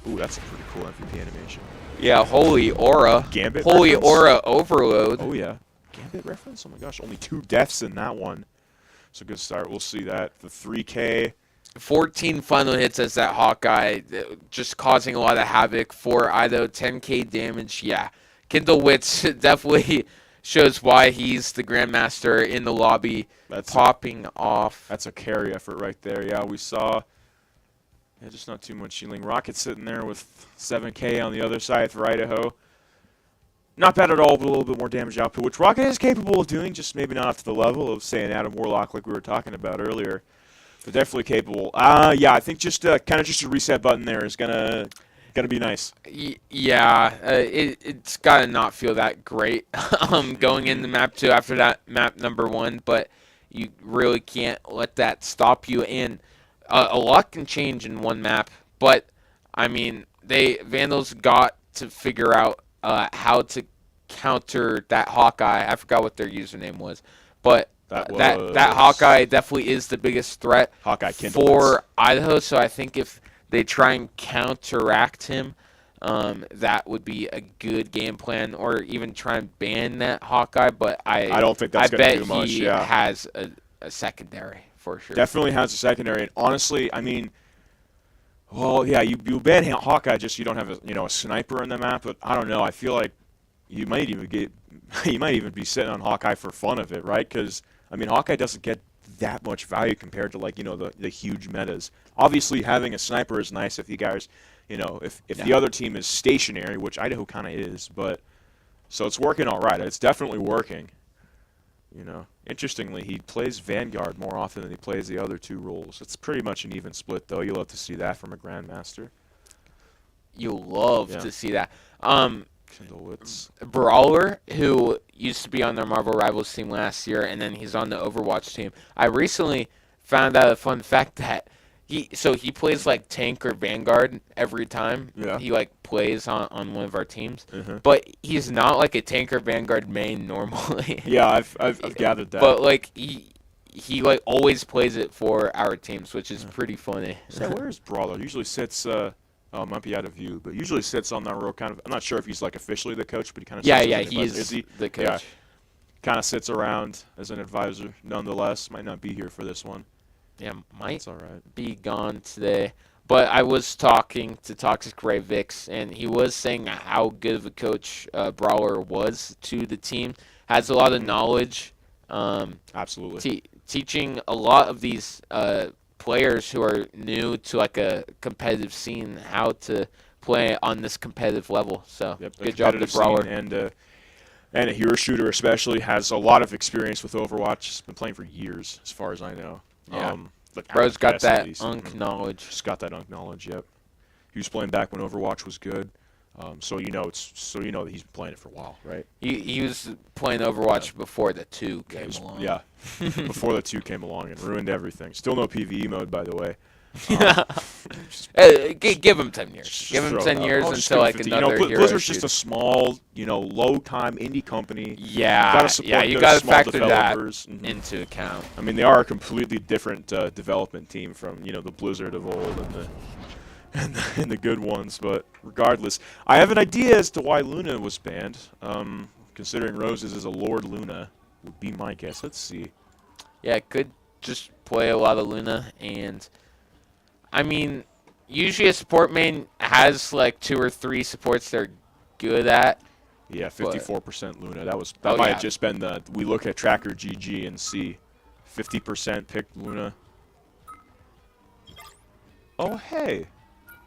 Ooh, that's a pretty cool MVP animation. Yeah, holy aura. Gambit Holy reference? aura overload. Oh, yeah. Gambit reference? Oh, my gosh. Only 2 deaths in that one. It's a good start. We'll see that. The 3K. 14 final hits as that Hawkeye, just causing a lot of havoc for Idaho. 10k damage, yeah. Kindlewitz definitely shows why he's the Grandmaster in the lobby, popping off. That's a carry effort right there. Yeah, we saw... Yeah, just not too much shielding. Rocket sitting there with 7k on the other side for Idaho. Not bad at all, but a little bit more damage output, which Rocket is capable of doing, just maybe not up to the level of, say, an Adam Warlock like we were talking about earlier. But definitely capable. Yeah, I think just kind of just a reset button there is gonna be nice. Yeah, it's got to not feel that great going into map 2 after that map number 1, but you really can't let that stop you. And a lot can change in one map, but I mean, Vandals got to figure out how to counter that Hawkeye. I forgot what their username was, but that Hawkeye definitely is the biggest threat for Idaho. So I think if they try and counteract him, that would be a good game plan, or even try and ban that Hawkeye. But I don't think that's going to do much. He has a secondary for sure. Definitely has a secondary, and honestly, I mean, well, yeah, you ban Hawkeye, just you don't have a sniper in the map. But I don't know. I feel like you might even be sitting on Hawkeye for fun of it, right? Because I mean, Hawkeye doesn't get that much value compared to the huge metas. Obviously, having a sniper is nice if you guys, if the other team is stationary, which Idaho kind of is, but so it's working all right. It's definitely working. Interestingly, he plays Vanguard more often than he plays the other 2 roles. It's pretty much an even split, though. You'll love to see that from a Grandmaster. You'll love to see that. Kindlewitz. Brawler, who used to be on their Marvel Rivals team last year, and then he's on the Overwatch team. I recently found out a fun fact that he plays like tank or Vanguard every time he plays on one of our teams, but he's not like a tank or Vanguard main normally. Yeah, I've gathered that. But he always plays it for our teams, which is pretty funny. So where is Brawler? Usually sits. Might be out of view, but usually sits on that row. Kind of. I'm not sure if he's officially the coach, but he kind of. Is the coach. Yeah, kind of sits around as an advisor. Nonetheless, might not be here for this one. Yeah, might That's all right. be gone today. But I was talking to Toxic Ray Vix, and he was saying how good of a coach Brawler was to the team. Has a lot of knowledge. Absolutely. Teaching a lot of these players who are new to like a competitive scene how to play on this competitive level. So Yep, good job to Brawler. And a hero shooter especially has a lot of experience with Overwatch. He's been playing for years, as far as I know. Yeah. Like Bro's got best at that least. unk knowledge. Just got that unk knowledge. Yep. He was playing back when Overwatch was good. So you know that he's been playing it for a while, right? He was playing Overwatch before the 2 came along. Yeah. Before the 2 came along and ruined everything. Still no PvE mode, by the way. Give him 10 years. Give him 10 years until like another hero Blizzard's shoot. just a small, low-time indie company. Yeah, you gotta factor that into account. I mean, they are a completely different development team from the Blizzard of old and the good ones. But regardless, I have an idea as to why Luna was banned. Considering Roses is a Lord Luna, would be my guess. Let's see. Yeah, could just play a lot of Luna, and I mean, usually a support main has like 2 or 3 supports they're good at. Yeah, 54% Luna. That might have just been we look at Tracker GG and see 50% picked Luna. Oh hey.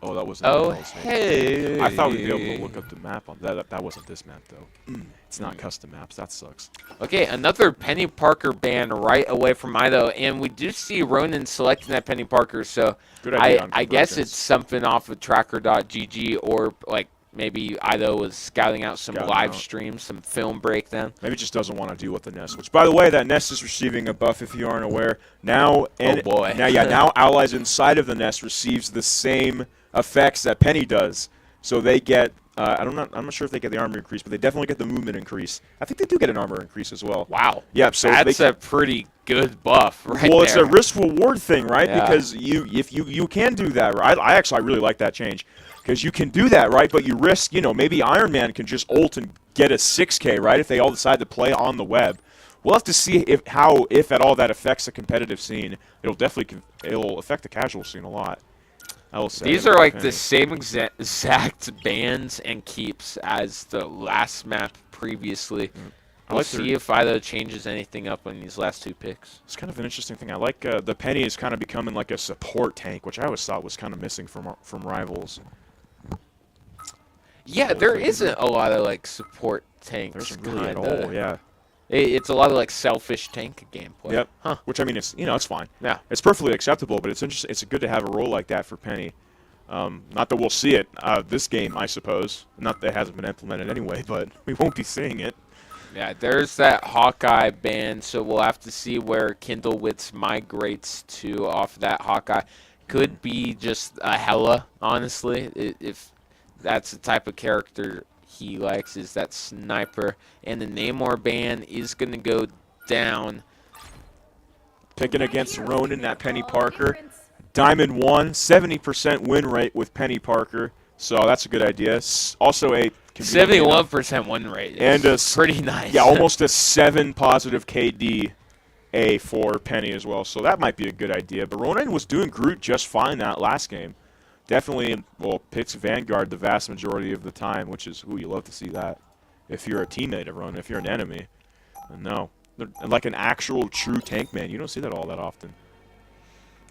Oh, that wasn't. Oh hey. I thought we'd be able to look up the map on that. That wasn't this map though. It's not custom maps. That sucks. Okay, another Penny Parker ban right away from Idaho, and we do see Ronan selecting that Penny Parker. So Good idea on I guess convergence. it's something off of Tracker.gg, or like maybe Idaho was scouting out some live streams, some film breakdown. Maybe just doesn't want to deal with the nest. Which, by the way, that nest is receiving a buff. If you aren't aware, now Oh boy. now allies inside of the nest receives the same effects that Penny does. So they get. I'm not sure if they get the armor increase, but they definitely get the movement increase. I think they do get an armor increase as well. Wow. Yeah, so That's a pretty good buff right well, there. it's a risk-reward thing, right? Yeah. Because if you can do that, right? I really like that change. Because you can do that, right? But you risk, maybe Iron Man can just ult and get a 6K, right? If they all decide to play on the web. We'll have to see if at all that affects the competitive scene. It'll affect the casual scene a lot. I will say. These are like the same exact bans and keeps as the last map previously. We'll see if Idaho changes anything up on these last 2 picks. It's kind of an interesting thing. I like the Penny is kind of becoming like a support tank, which I always thought was kind of missing from Rivals. Yeah, there isn't a lot of like support tanks. There's really at all, yeah. It's a lot of like selfish tank gameplay. Yep. Huh. Which I mean, it's fine. Yeah. It's perfectly acceptable, but it's interesting. It's good to have a role like that for Penny. Not that we'll see it this game, I suppose. Not that it hasn't been implemented anyway, but we won't be seeing it. Yeah, there's that Hawkeye ban, so we'll have to see where Kindlewitz migrates to off that Hawkeye. Could be just a Hella, honestly, if that's the type of character he likes, is that sniper. And the Namor ban is going to go down. Picking against Ronan, that Penny Parker. Diamond 1, 70% win rate with Penny Parker, so that's a good idea. Also a 71% win rate is and pretty nice. Yeah, almost a 7 positive KD for Penny as well, so that might be a good idea. But Ronan was doing Groot just fine that last game. Definitely, picks Vanguard the vast majority of the time, which is, you love to see that. If you're a teammate of Ronan, if you're an enemy. No. Like an actual true tank man, you don't see that all that often.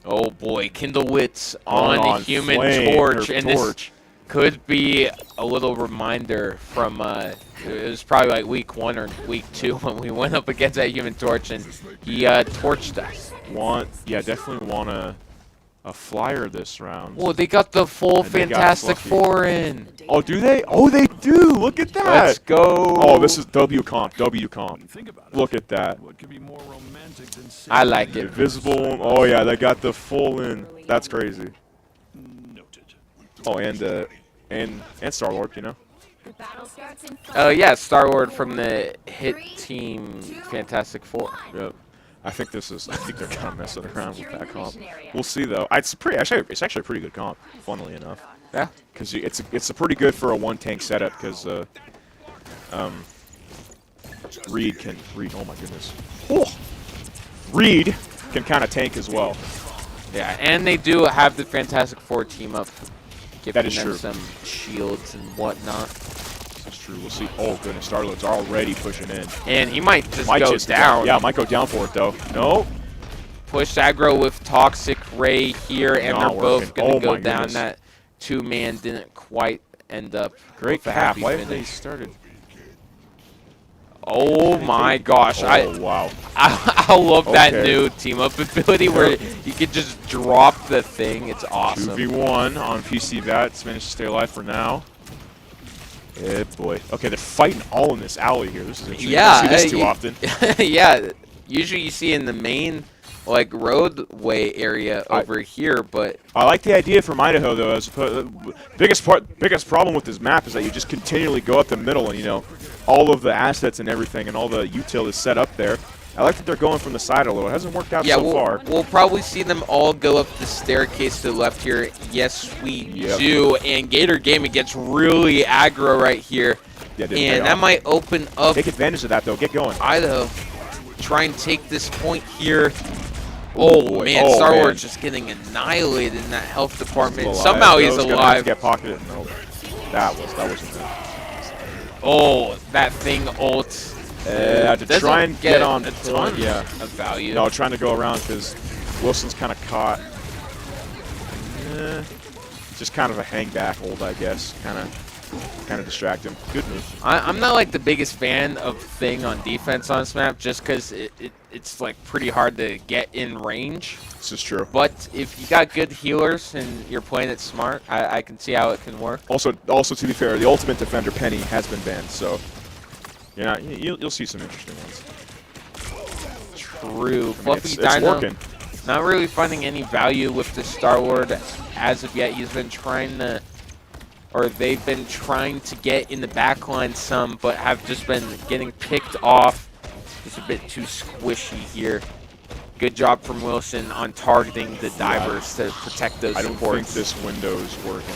Oh boy, Kindlewitz on Human Flame, Torch, and Torch. this could be a little reminder from it was probably like week 1 or week 2 when we went up against that Human Torch and he torched us. Definitely want a flyer this round. Well, they got the full And they got Fantastic Fluffy. Four in. Oh, do they? Oh, they do. Look at that. Let's go. Oh, this is W comp. Look at that. I like it. Invisible. Oh yeah, they got the full in. That's crazy. Oh, and Star-Lord, The battle starts in Yeah, Star-Lord from the hit team Fantastic Four. Yep. I think they're kind of messing around with that comp. We'll see though. It's actually a pretty good comp, funnily enough. Yeah. Because it's a pretty good for a 1-tank setup. Because Reed. Oh my goodness. Oh! Reed can kind of tank as well. Yeah, and they do have the Fantastic Four team up, giving is them true. some shields and whatnot. That's true. We'll see. Oh, goodness. Star-Lord's already pushing in. And he might just Might go just down. Yeah, might go down for it, though. No. Push aggro with Toxic Ray here, and Not they're both working. going to Oh go my down. goodness. That two-man didn't quite end up Great with a cap. happy Why have they finish. started? Oh my gosh. Oh, wow. I love that Okay. new team-up ability where you can just drop the thing. It's awesome. 2v1 on PC Bats. Managed to stay alive for now. Yeah, boy. Okay, they're fighting all in this alley here. This is interesting. Yeah, You don't see this too often. yeah, usually you see in the main like roadway area over here, but I like the idea from Idaho though. As biggest problem with this map is that you just continually go up the middle, and you know, all of the assets and everything, and all the util is set up there. I like that they're going from the side a little. It hasn't worked out yeah, so far. we'll probably see them all go up the staircase to the left here. Yes, we do. And Gator Gaming gets really aggro right here, Yeah, didn't pay and that off. might open up Take advantage of that though. Get going. Idaho. Try and take this point here. Oh, boy. man, Oh, Star man. Wars just getting annihilated in that health department. Alive. Somehow he's Those gonna have alive. to get pocketed. No, that wasn't good. Oh, that thing ult. To Doesn't try and get on a point. ton Yeah. of value. No, trying to go around because Wilson's kind of caught. Just kind of a hang back hold, I guess. Kind of distract him. Good move. I'm not like the biggest fan of Thing on defense on this map just because it's like pretty hard to get in range. This is true. But if you got good healers and you're playing it smart, I can see how it can work. Also, to be fair, the ultimate defender Penny has been banned, so yeah, you'll see some interesting ones. True. I Fluffy mean, it's Dino working. not really finding any value with the Star-Lord as of yet. He's been trying to, or they've been trying to get in the backline some, but have just been getting picked off. He's a bit too squishy here. Good job from Wilson on targeting the divers to protect those I don't supports. think this window's working.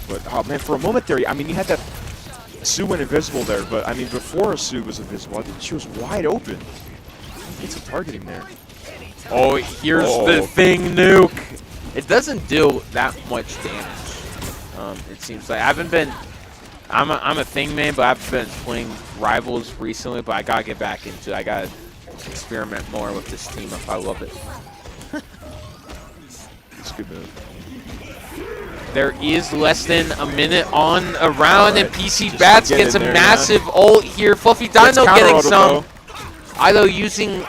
But oh man, for a moment there, I mean, you had that Sue went invisible there, but I mean, before Sue was invisible, I think she was wide open. Need some targeting there. Oh, here's the Thing nuke. It doesn't do that much damage. It seems like I haven't been. I'm a Thing man, but I've been playing Rivals recently. But I gotta get back into it. I gotta experiment more with this team up. I love it. It's a good move. There is less than a minute on a round, and PC Just Bats get gets a in there, massive ult here. Fluffy Gets Dino counter getting auto, some. though. Idaho using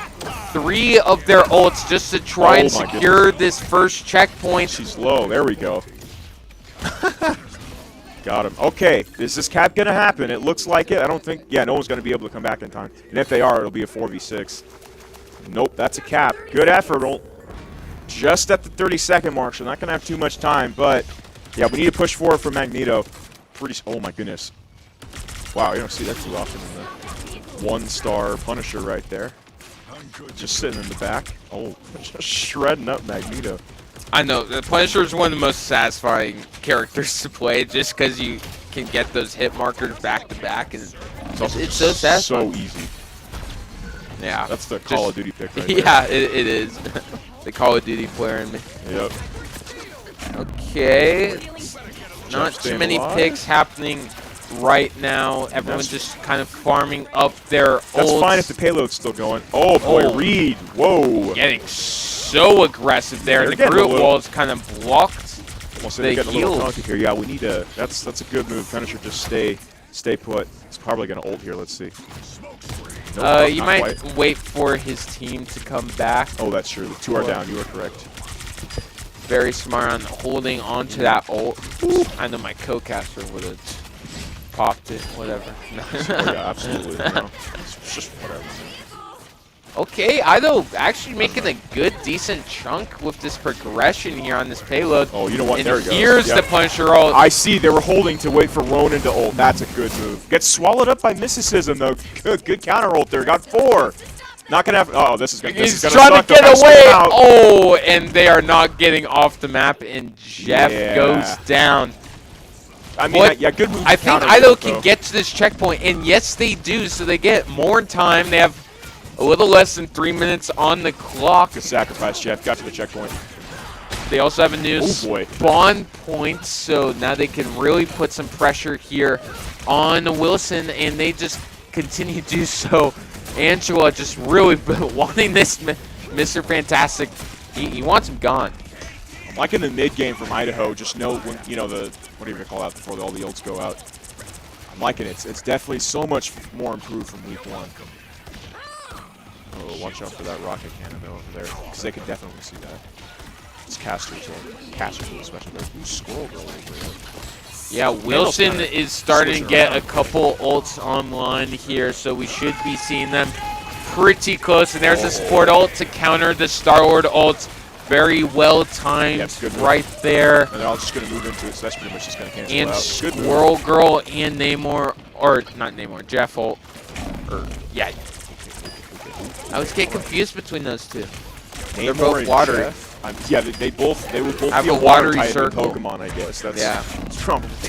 3 of their ults just to try and Oh my secure this first checkpoint. She's low. There we go. Got him. Okay, is this cap gonna happen? It looks like it. I don't think. Yeah, no one's gonna be able to come back in time. And if they are, it'll be a 4v6. Nope, that's a cap. Good effort. Just at the 30-second mark, so not gonna have too much time. But yeah, we need to push forward for Magneto. Oh my goodness. Wow, you don't see that too often in the 1-star Punisher right there. Just sitting in the back. Oh, just shredding up Magneto. I know, the Punisher is one of the most satisfying characters to play just because you can get those hit markers back to back, and it's so satisfying. So easy. Yeah. That's the Call of Duty pick right there. Yeah, it is. The Call of Duty player in me. Yep. Okay. Not too staying many alive. picks happening right now. Everyone's just kind of farming up their That's ults. fine if the payload's still going. Oh boy, Oh. Reed. Whoa. Getting so aggressive there, and They're the getting a group little- wall is kind of blocked. Almost the getting a little heals. conky here. Yeah, we need to. That's a good move. Punisher, just stay put. It's probably gonna ult here. Let's see. Nope, You not might quite. wait for his team to come back. Oh, that's true. 2 are down. You are correct. Very smart on holding on to that ult. I know my co-caster would have popped it. Whatever. Oh, yeah, absolutely. No. It's just whatever. Okay, Idaho actually making a good, decent chunk with this progression here on this payload. Oh, you know what? And There it goes. here's Yep. the Punisher ult. I see. They were holding to wait for Ronan to ult. That's a good move. Gets swallowed up by mysticism though. Good counter ult there. Got 4. Not gonna have. Oh, this is gonna. This He's is gonna trying suck. to The get best away. one out. Oh, and they are not getting off the map, and Jeff Yeah. goes down. I mean, What? yeah, good move. I think counter Idaho ult, can though. get to this checkpoint, and yes, they do. So they get more time. They have a little less than 3 minutes on the clock. Good sacrifice, Jeff. Got to the checkpoint. They also have a new spawn point, so now they can really put some pressure here on Wilson, and they just continue to do so. Angela just really wanting this Mr. Fantastic. He wants him gone. Like in the mid game from Idaho, just know when, you know, the, what are you going to call out before all the ults go out. I'm liking it. It's definitely so much more improved from week 1. Oh, watch out for that rocket cannon though over there, because they can definitely see that. It's casters, especially. Ooh, Squirrel Girl over there. Yeah, Wilson is starting to get a couple ults online here, so we should be seeing them pretty close. And there's a support ult to counter the Star-Lord ult. Very well timed right there. And they're all just going to move into it, so that's pretty much just going to cancel and out. Squirrel Girl and Namor, or not Namor, Jeff ult. Yeah. I always get confused between those two. They're both watery. Yeah, they will both have be a a watery water type circle. Pokemon, I guess. That's yeah.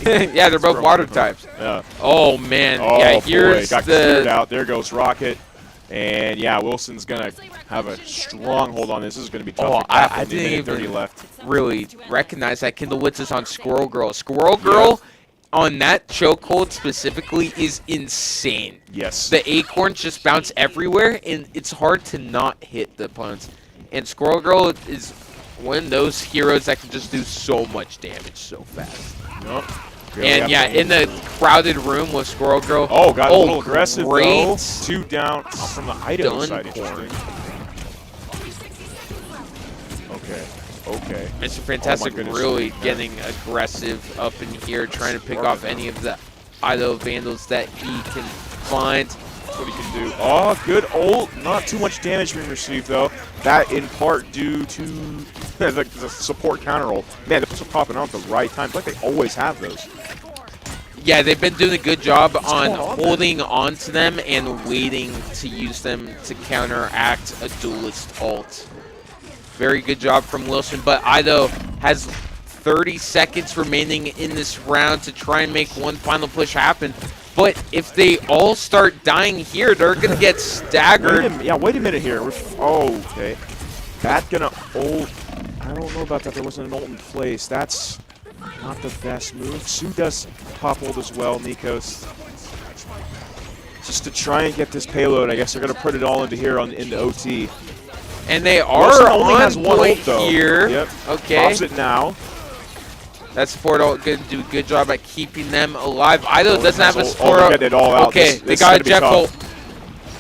yeah, yeah, they're both water types. Yeah. Oh man. Oh, yeah, boy, here's got cleared out. There goes Rocket. And yeah, Wilson's gonna have a strong hold on this. This is gonna be tough. Oh, I didn't even 30 left. really recognize that Kindle Wits is on Squirrel Girl. Squirrel Girl on that chokehold specifically is insane. Yes. The acorns just bounce everywhere, and it's hard to not hit the opponents. And Squirrel Girl is one of those heroes that can just do so much damage so fast. Nope. And yeah, in the crowded room with Squirrel Girl. Oh, got a little aggressive though. Great. 2 down from the Idaho side. Interesting. Okay. Mr. Fantastic goodness. really getting aggressive up in here, trying to pick off any of the Idaho Vandals that he can find. That's what he can do. Oh, good ult. Not too much damage being received though. That in part due to the support counter ult. Man, those are popping out at the right time. It's like they always have those. Yeah, they've been doing a good job on holding on to them and waiting to use them to counteract a duelist ult. Very good job from Wilson, but Idaho has 30 seconds remaining in this round to try and make one final push happen. But if they all start dying here, they're going to get staggered. Wait a minute here. Okay. That's going to ult. I don't know about that. There wasn't an ult in place. That's not the best move. Sue does pop ult as well, Nikos. Just to try and get this payload, I guess they're going to put it all into here into OT. And they Wilson are only on has one point ult, though. here. Yep. Okay. Pops it now. That support ult going to do a good job at keeping them alive. Idaho doesn't have a support ult. It all out. Okay, they got a Jeff ult.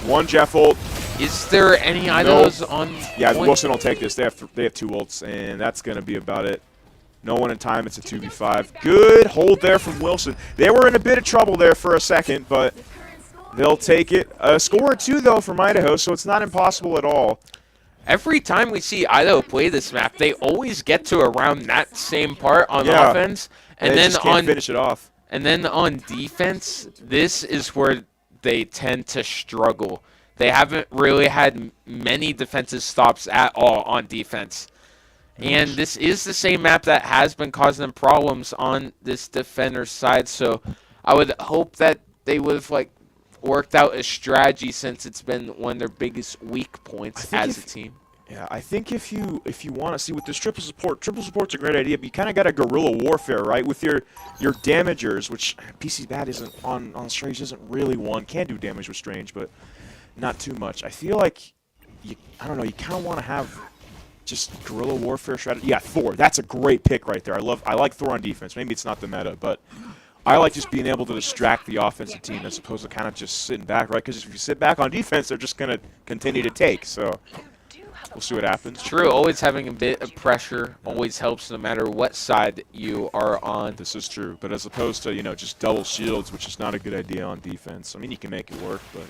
One Jeff ult. Is there any Idahos on Yeah, point? Wilson will take this. They have 2 ults, and that's going to be about it. No one in time. It's a 2v5. Good hold there from Wilson. They were in a bit of trouble there for a second, but they'll take it. A score or 2, though, from Idaho, so it's not impossible at all. Every time we see Idaho play this map, they always get to around that same part on offense, and they then just can't finish it off. And then on defense, this is where they tend to struggle. They haven't really had many defensive stops at all on defense. And this is the same map that has been causing them problems on this defender's side, so I would hope that they would have worked out a strategy, since it's been one of their biggest weak points as a team. Yeah, I think if you want to see with this triple support's a great idea, but you kind of got a guerrilla warfare, right? With your damagers, which PC Bad isn't on Strange isn't really one. Can do damage with Strange, but not too much. I feel like I don't know. You kind of want to have just guerrilla warfare strategy. Yeah, Thor. That's a great pick right there. I like Thor on defense. Maybe it's not the meta, but I like just being able to distract the offensive team as opposed to kind of just sitting back, right? Because if you sit back on defense, they're just going to continue to take. So we'll see what happens. True. Always having a bit of pressure always helps, no matter what side you are on. This is true. But as opposed to, just double shields, which is not a good idea on defense. I mean, you can make it work, but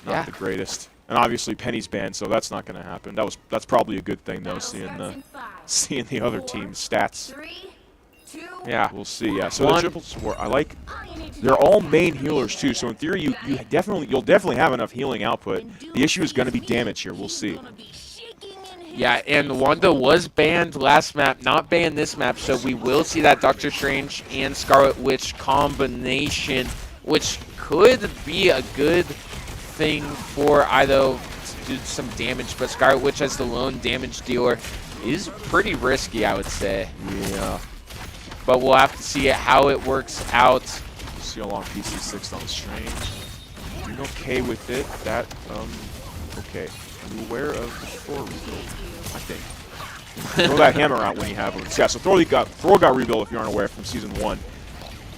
not the greatest. And obviously Penny's banned, so that's not going to happen. That's probably a good thing, though, seeing the other team's stats. Yeah, we'll see. Yeah, so the triple support, I like. They're all main healers too, so in theory, you'll definitely have enough healing output. The issue is going to be damage here. We'll see. Yeah, and Wanda was banned last map, not banned this map, so we will see that Doctor Strange and Scarlet Witch combination, which could be a good thing for Idaho to do some damage, but Scarlet Witch as the lone damage dealer is pretty risky, I would say. Yeah. But we'll have to see how it works out. See how long PC6 on the string. Doing okay with it. That, okay. Are you aware of the Thor rebuild? I think. Throw that hammer out when you have one. Yeah, so Thor got rebuilt, if you aren't aware, from Season 1.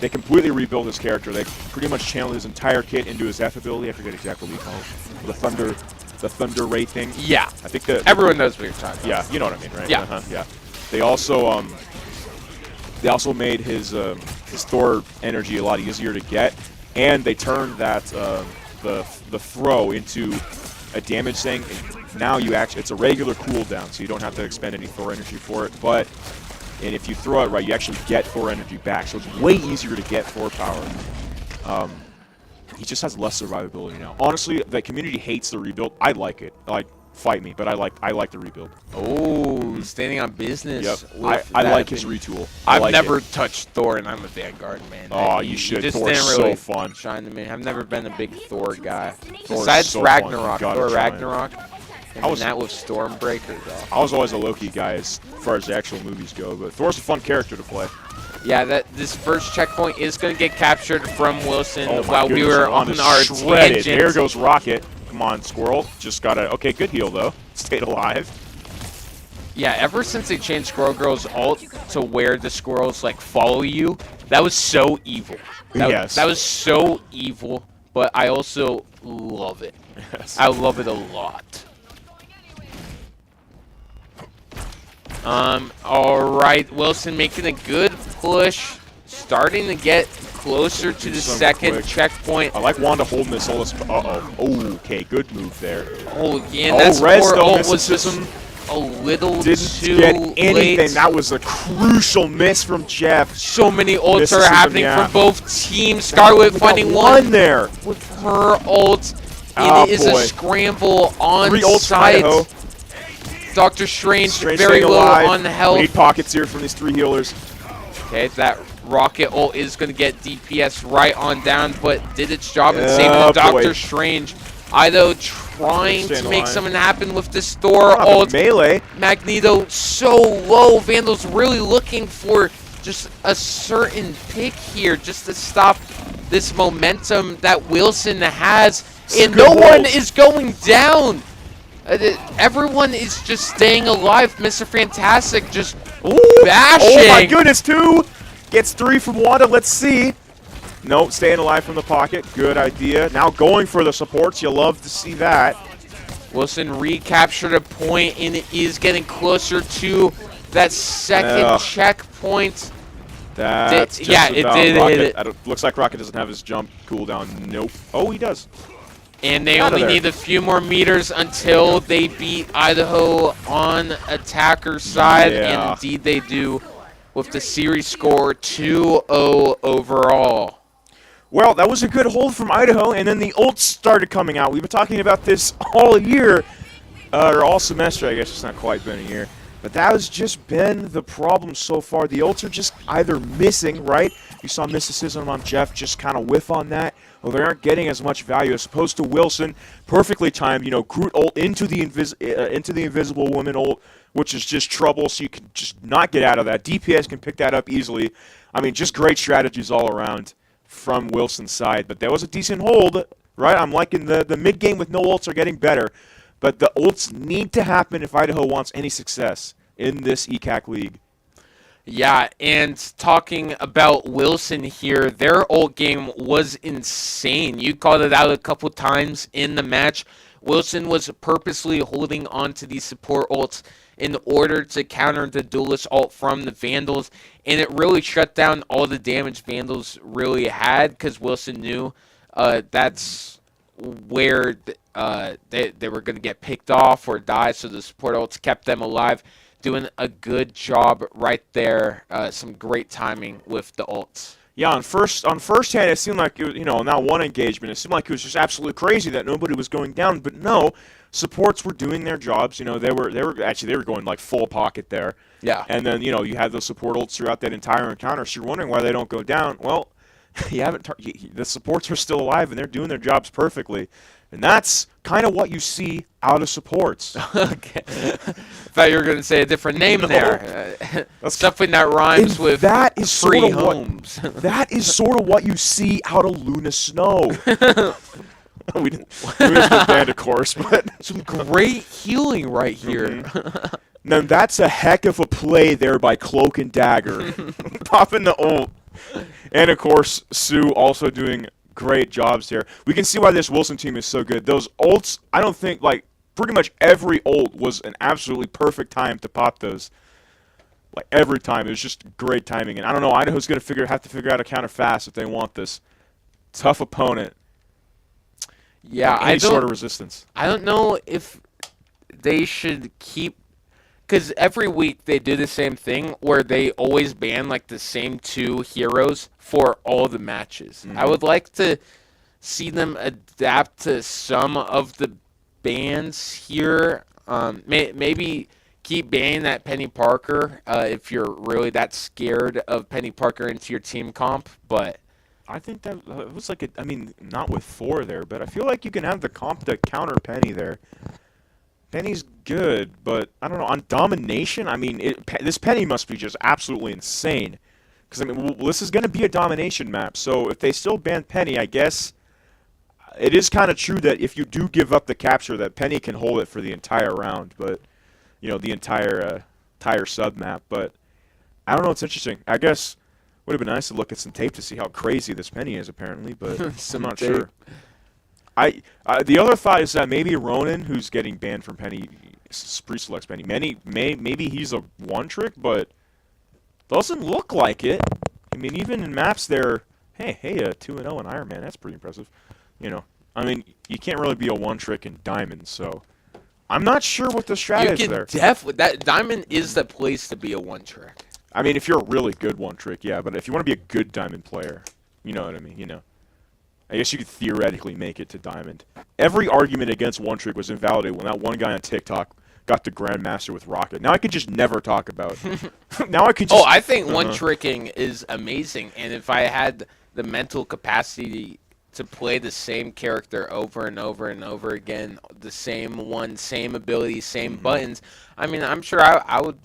They completely rebuilt his character. They pretty much channeled his entire kit into his F ability. I forget exactly what you call it. The Thunder Ray thing. Yeah. I think that Everyone knows what you're talking about. Yeah, you know what I mean, right? Yeah. Yeah. They also made his Thor energy a lot easier to get, and they turned that the throw into a damage thing. And now it's a regular cooldown, so you don't have to expend any Thor energy for it. And if you throw it right, you actually get Thor energy back, so it's way easier to get Thor power. He just has less survivability now. Honestly, the community hates the rebuild. I like it. Like, fight me, but I like the rebuild. Oh, standing on business. Yep. I like his retool. I've never touched Thor, and I'm a Vanguard man. Oh, you should. Just Thor's didn't really so fun. shine to me. I've never been a big Thor guy. Thor's Besides so fun. Ragnarok, You gotta Thor try it. Ragnarok. And that with Stormbreaker, though. I was always a Loki guy as far as the actual movies go, but Thor's a fun character to play. Yeah, this first checkpoint is going to get captured from Wilson Oh my while we goodness, were on our shredded. tangent. There goes Rocket. Come on, Squirrel. Just gotta. Okay, good heal though. Stayed alive. Yeah, ever since they changed Squirrel Girl's ult to where the squirrels like follow you, that was so evil. Yes. That was so evil, but I also love it. Yes. I love it a lot. All right, Wilson making a good push, starting to get closer to the second checkpoint. I like Wanda holding this ult. Okay, good move there. Oh yeah, that Res score though, ult was mysticism. just a little Didn't too get anything. late. That was a crucial miss from Jeff. So many ults are Mysticism, happening yeah. for both teams. Scarlet We got finding one there. with her ult. Oh, It is boy. a scramble on 3 ults from site. Idaho. Doctor Strange very staying low alive. on health. We need pockets here from these 3 healers. Okay, that rocket ult is going to get DPS right on down, but did its job in Oh, saving boy. Doctor Strange. Idaho trying Staying to make alive. something happen with this Thor Oh, ult. melee. Magneto so low. Vandal's really looking for just a certain pick here just to stop this momentum that Wilson has. And Good no one ult. is going down. Everyone is just staying alive. Mr. Fantastic just bashing. Oh my goodness, 2. Gets 3 from Wanda. Let's see. Nope, staying alive from the pocket. Good idea. Now going for the supports. You love to see that. Wilson recaptured a point and is getting closer to that second checkpoint. That's just yeah, it about did Rocket. hit it. Looks like Rocket doesn't have his jump cooldown. Nope. Oh, he does. And they Out of only there. need a few more meters until they beat Idaho on attacker's side. Yeah. And indeed they do with the series score 2-0 overall. Well, that was a good hold from Idaho, and then the ults started coming out. We've been talking about this all year, or all semester, I guess it's not quite been a year. But that has just been the problem so far. The ults are just either missing, right? You saw mysticism on Jeff just kind of whiff on that. Well, they aren't getting as much value as opposed to Wilson. Perfectly timed, Groot ult into the Invisible Woman ult, which is just trouble, so you can just not get out of that. DPS can pick that up easily. I mean, just great strategies all around from Wilson's side. But that was a decent hold, right? I'm liking the mid-game with no ults are getting better. But the ults need to happen if Idaho wants any success in this ECAC league. Yeah, and talking about Wilson here, their ult game was insane. You called it out a couple times in the match. Wilson was purposely holding on to these support ults in order to counter the Duelist ult from the Vandals, and it really shut down all the damage Vandals really had because Wilson knew that's where they were going to get picked off or die, so the support ults kept them alive. Doing a good job right there. Some great timing with the ults. Yeah, on first hand, it seemed like it was, on that one engagement, it seemed like it was just absolutely crazy that nobody was going down. But no, supports were doing their jobs. They were going like full pocket there. Yeah. And then you had those support ults throughout that entire encounter. So you're wondering why they don't go down. Well, the supports are still alive and they're doing their jobs perfectly. And that's kind of what you see out of supports. Okay. Thought you were going to say a different name there. Something that rhymes with that is free sort of homes. That is sort of what you see out of Luna Snow. we just banned, of course, but Some great healing right here. now that's a heck of a play there by Cloak and Dagger, popping the ult, and of course Sue also doing great jobs here. We can see why this Wilson team is so good. Those ults, I don't think, like, pretty much every ult was an absolutely perfect time to pop those. Like, every time. It was just great timing. And I don't know, Idaho's going to have to figure out a counter fast if they want this. Tough opponent. Yeah, Any sort of resistance. I don't know if they should keep, because every week they do the same thing where they always ban like the same 2 heroes for all the matches. I would like to see them adapt to some of the bans here. Maybe keep banning that Penny Parker if you're really that scared of Penny Parker into your team comp, but I think that it was like I mean, not with 4 there, but I feel like you can have the comp to counter Penny there. Penny's good, but I don't know. On domination, I mean, this Penny must be just absolutely insane. Because, I mean, this is going to be a domination map, so if they still ban Penny, I guess it is kind of true that if you do give up the capture, that Penny can hold it for the entire round, but, you know, the entire sub-map. But, I don't know, it's interesting. I guess would have been nice to look at some tape to see how crazy this Penny is, apparently, but I'm not sure. The other thought is that maybe Ronan, who's getting banned from Penny, pre-selects Penny. Maybe he's a one-trick, but doesn't look like it. I mean, even in maps there, hey, 2-0 in Iron Man, that's pretty impressive. You know, I mean, you can't really be a one-trick in Diamond, so I'm not sure what the strat is there. That Diamond is the place to be a one-trick. I mean, if you're a really good one-trick, yeah, but if you want to be a good Diamond player, you know what I mean, you know. I guess you could theoretically make it to Diamond. Every argument against one-trick was invalidated when that one guy on TikTok got the Grandmaster with Rocket. Now I could just never talk about now I could just... Oh, I think one-tricking is amazing, and if I had the mental capacity to play the same character over and over and over again, the same one, same ability, same buttons, I mean, I'm sure I would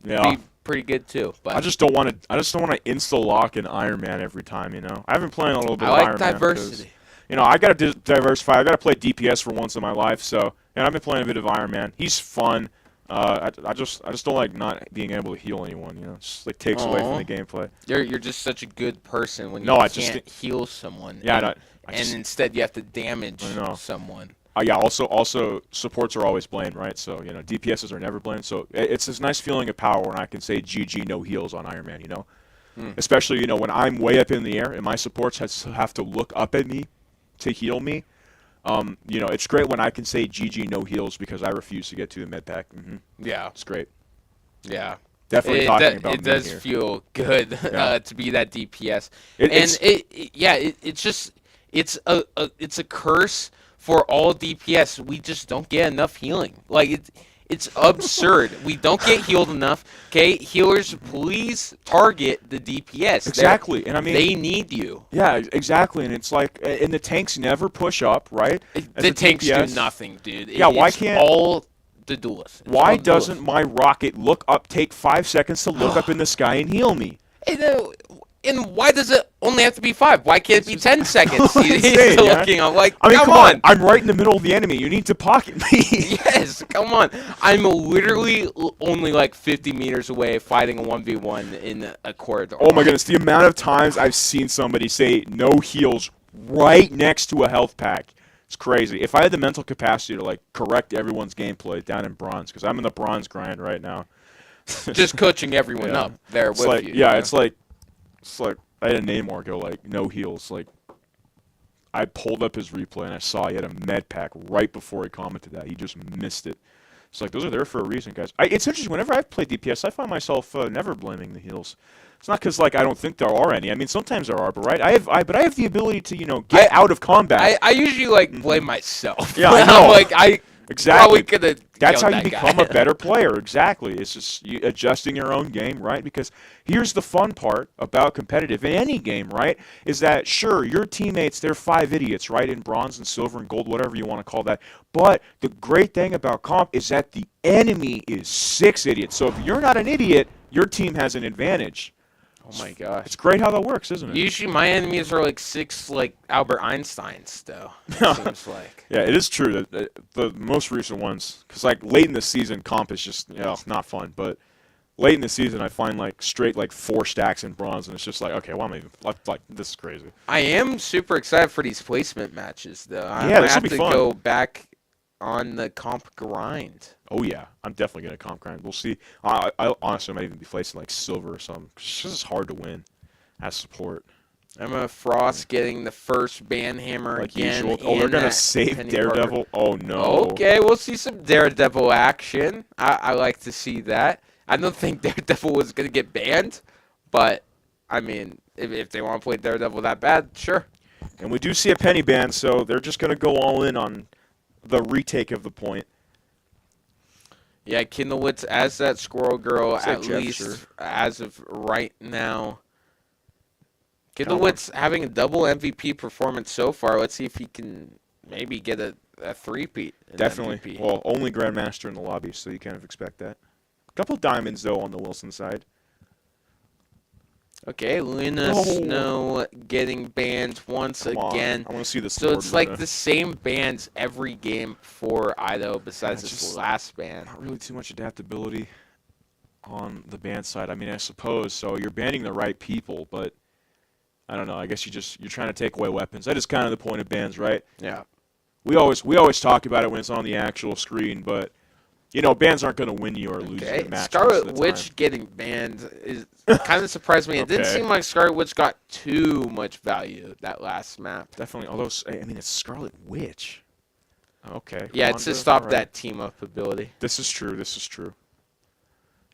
be pretty good too. But I just don't want to insta lock in Iron Man every time. You know, I've been playing a little bit of like Iron Man. diversity. You know, I got to diversify. I got to play DPS for once in my life. So, and I've been playing a bit of Iron Man. He's fun. I just don't like not being able to heal anyone. You know, it just like takes away from the gameplay. You're just such a good person when you can't heal someone. Yeah, and instead you have to damage someone. Yeah. Also, supports are always blamed, right? So you know, DPSs are never blamed. So it's this nice feeling of power when I can say GG no heals on Iron Man. You know, especially when I'm way up in the air and my supports have to look up at me to heal me. You know, it's great when I can say GG no heals because I refuse to get to the med pack. Yeah, it's great. Yeah. Definitely talking about it does here. feel good to be that DPS, it's a curse for all DPS. We just don't get enough healing. Like it's absurd. We don't get healed enough. Okay, healers, please target the DPS. Exactly, and I mean they need you. Yeah, exactly, and it's like, and the tanks never push up, right? The tanks do nothing, dude. Yeah, why can't all the duelists? Why doesn't my rocket look up? Take 5 seconds to look up in the sky and heal me. And why does it only have to be 5? Why can't it be 10 seconds? He's insane, still looking. I'm like, I mean, come on. I'm right in the middle of the enemy. You need to pocket me. Yes, come on. I'm literally only like 50 meters away fighting a 1v1 in a corridor. Oh my goodness, the amount of times I've seen somebody say no heals right next to a health pack. It's crazy. If I had the mental capacity to like correct everyone's gameplay down in bronze, because I'm in the bronze grind right now. Just coaching everyone up there it's with like, you. Yeah, it's like I had a Namor go like no heals. Like I pulled up his replay and I saw he had a med pack right before he commented that. He just missed it. It's like those are there for a reason, guys. It's interesting. Whenever I play DPS, I find myself never blaming the heals. It's not because like I don't think there are any. I mean, sometimes there are, but right, I have the ability to get out of combat. I usually like blame myself. Yeah, I know. Like Exactly. could have. That's how you become a better player. Exactly. It's just you adjusting your own game, right? Because here's the fun part about competitive in any game, right? Is that sure, your teammates, they're 5 idiots, right? In bronze and silver and gold, whatever you want to call that. But the great thing about comp is that the enemy is 6 idiots. So if you're not an idiot, your team has an advantage. Oh my gosh. It's great how that works, isn't it? Usually my enemies are like 6 like Albert Einsteins, though. Seems like. Yeah, it is true that the most recent ones, because like late in the season, comp is just not fun. But late in the season, I find like straight like 4 stacks in bronze, and it's just like, okay, well, I'm even like this is crazy. I am super excited for these placement matches, though. I Yeah, might this will have be to fun. go back on the comp grind. Oh yeah, I'm definitely gonna comp grind. We'll see. I honestly might even be placing like silver or something. 'Cause it's just hard to win as support. Emma Frost getting the first band hammer Like again. usual. Oh, they're in gonna that save Penny Daredevil. Oh no. Okay, we'll see some Daredevil action. I like to see that. I don't think Daredevil was going to get banned, but, I mean, if they want to play Daredevil that bad, sure. And we do see a penny ban, so they're just gonna go all in on the retake of the point. Yeah, Kindlewitz as that Squirrel Girl, Say at Jeff, least sure. as of right now. Come on. Kindlewitz having a double MVP performance so far. Let's see if he can maybe get a three-peat. in Definitely. MVP. Well, only Grandmaster in the lobby, so you kind of expect that. A couple diamonds though on the Wilson side. Okay, Luna Oh. Snow getting banned once Come on. again. I want to see the So sword it's like Luna. the same bans every game for Idaho besides Yeah, this just last ban. Not really too much adaptability on the ban side. I mean, I suppose so. You're banning the right people, but I don't know. I guess you're trying to take away weapons. That is kind of the point of bans, right? Yeah. We always talk about it when it's on the actual screen, but you know, bans aren't going to win you or lose you Okay, the match. most Scarlet of the Witch time. getting banned is kind of surprised me. It didn't Okay. seem like Scarlet Witch got too much value that last map. Definitely. Although I mean, it's Scarlet Witch. Okay. Yeah, it's to Wanda, stop alright. that team up ability. This is true. This is true.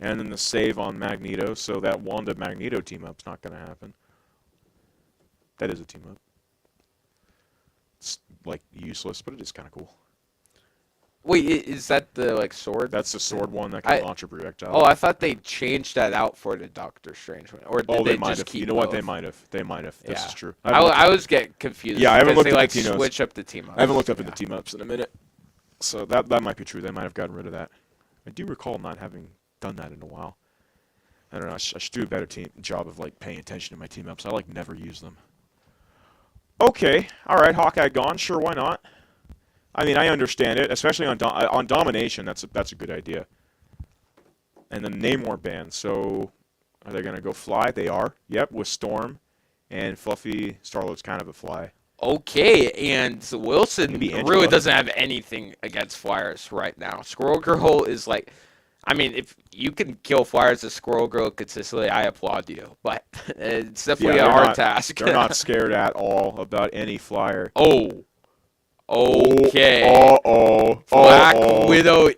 And then the save on Magneto, so that Wanda Magneto team up's not going to happen. That is a team up. It's like useless, but it is kind of cool. Wait, is that the like sword? That's the sword one that can I- launch a projectile. Oh, I thought they changed that out for the Doctor Strange one, or did Oh, they might just have. keep You know what? They both? might have. They might have. This Yeah. is true. I always get confused. Yeah, I haven't because looked they at like the Tinos. switch up the team up. I haven't looked up at the team ups in a minute, so that might be true. They might have gotten rid of that. I do recall not having done that in a while. I don't know. I should do a better job of like paying attention to my team ups. I like never use them. Okay, all right. Hawkeye gone. Sure, why not? I mean, I understand it, especially on domination. That's a good idea. And then Namor banned. So are they gonna go fly? They are. Yep, with Storm and Fluffy. Star-Lord's kind of a fly. Okay, and Wilson Maybe really Angela. doesn't have anything against Flyers right now. Squirrel Girl is like, I mean, if you can kill Flyers as Squirrel Girl consistently, I applaud you. But it's definitely a they're hard not- task. They're not scared at all about any flyer. Oh. Okay. Uh-oh. Black Uh-oh. Widow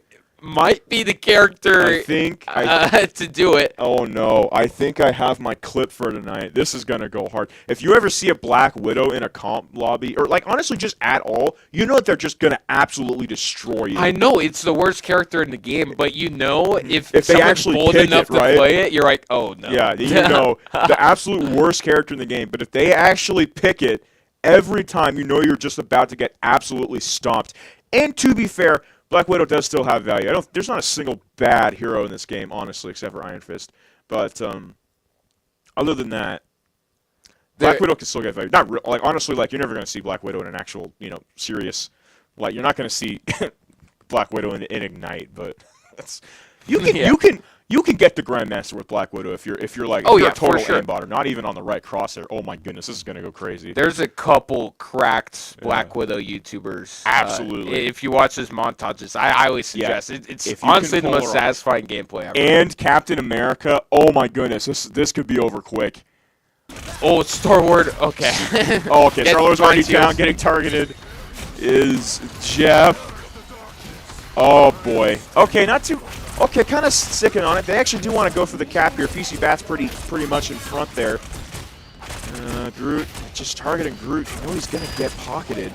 might be the character I think to do it. Oh no, I think I have my clip for tonight. This is gonna go hard. If you ever see a Black Widow in a comp lobby, or like honestly just at all, you know that they're just gonna absolutely destroy you. I know it's the worst character in the game, but you know if they someone's actually bold pick enough it, to right? play it, you're like, oh no. Yeah, you know, the absolute worst character in the game. But if they actually pick it, every time you know you're just about to get absolutely stomped. And to be fair, Black Widow does still have value. There's not a single bad hero in this game, honestly, except for Iron Fist. But other than that, Black Widow can still get value. Not like honestly, like you're never gonna see Black Widow in an actual, serious. Like you're not gonna see Black Widow in Ignite, but that's you can you can get the Grandmaster with Black Widow if you're like Oh, if you're yeah, a total for sure. aimbotter, not even on the right crosshair. Oh my goodness, this is gonna go crazy. There's a couple cracked Black Yeah. Widow YouTubers. Absolutely. If you watch his montages, I highly suggest it. It's If you can honestly the pull most her off. satisfying gameplay ever. And Captain America, oh my goodness, this could be over quick. Oh, it's Star-Lord. Okay. Oh, okay, Get Star-Lord's already fine-tuned. down, getting targeted. Is Jeff? Oh boy. Okay, not too. Okay, kind of sticking on it. They actually do want to go for the cap here. PC Bat's pretty much in front there. Groot just targeting Groot. You know he's gonna get pocketed.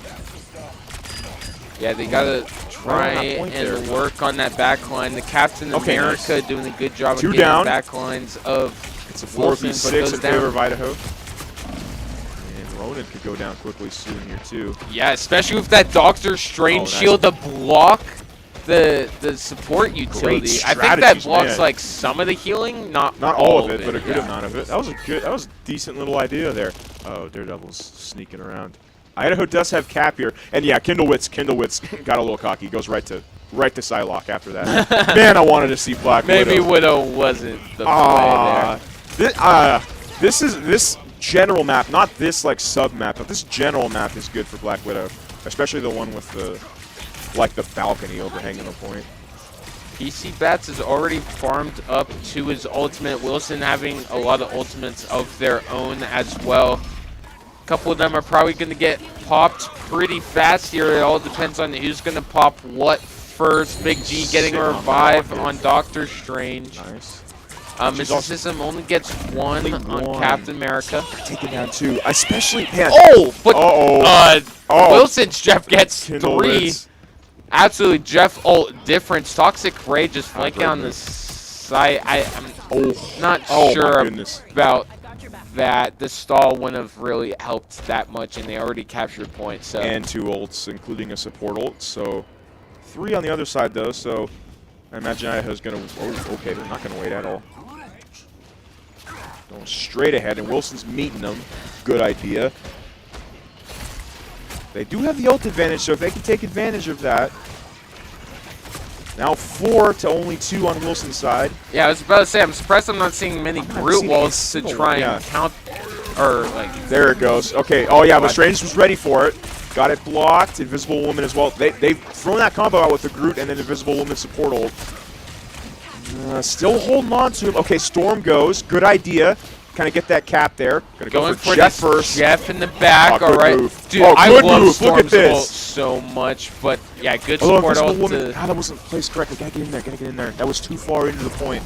Yeah, they gotta try point and there. work on that back line. The Captain Okay, America nice. doing a good job of 2 getting down. back lines of It's a Wilson, 4v6 but goes in favor down. of Idaho. And Ronan could go down quickly soon here too. Yeah, especially with that Doctor Strange Oh, nice. shield to block the support utility. I think that strategies, blocks man. like some of the healing, not all of it, but a good yeah. amount of it. That was a decent little idea there. Oh, Daredevil's sneaking around. Idaho does have Cap here, and yeah, Kindlewitz got a little cocky. Goes right to Psylocke after that. Man, I wanted to see Black Maybe Widow. Widow wasn't the play there. This general map, not this like sub map, but this general map is good for Black Widow, especially the one with the balcony overhanging the point. PC Bats is already farmed up to his ultimate. Wilson having a lot of ultimates of their own as well. A couple of them are probably going to get popped pretty fast here. It all depends on who's going to pop what first. Big G getting a revive on Doctor Strange. Nice. Mysticism only gets one on Captain America. Taking down 2, especially man. Oh, but Wilson's Jeff gets 3. Kindlewitz. Absolutely, Jeff ult difference. Toxic Ray just flanking on the side. I'm not sure about that. The stall wouldn't have really helped that much, and they already captured points. So. And 2 ults, including a support ult. So 3 on the other side, though. So I imagine Idaho's going to... Oh, okay, they're not going to wait at all. Going straight ahead, and Wilson's meeting them. Good idea. They do have the ult advantage, so if they can take advantage of that. Now 4 to only 2 on Wilson's side. Yeah, I was about to say, I'm surprised I'm not seeing many Groot walls to try and count, or like... There it goes. Okay, oh yeah, but Strange was ready for it. Got it blocked. Invisible Woman as well. They've thrown that combo out with the Groot and then Invisible Woman support ult. Still holding on to him. Okay, Storm goes. Good idea. Kind of get that Cap there. Gonna go for Jeff first. Jeff in the back. Oh, all right, move. dude. Oh, I good love move. Look at Storm's this. ult so much, but yeah, good Although support Invisible ult. Woman, that wasn't placed correctly. Gotta get in there. Gotta get in there. That was too far into the point.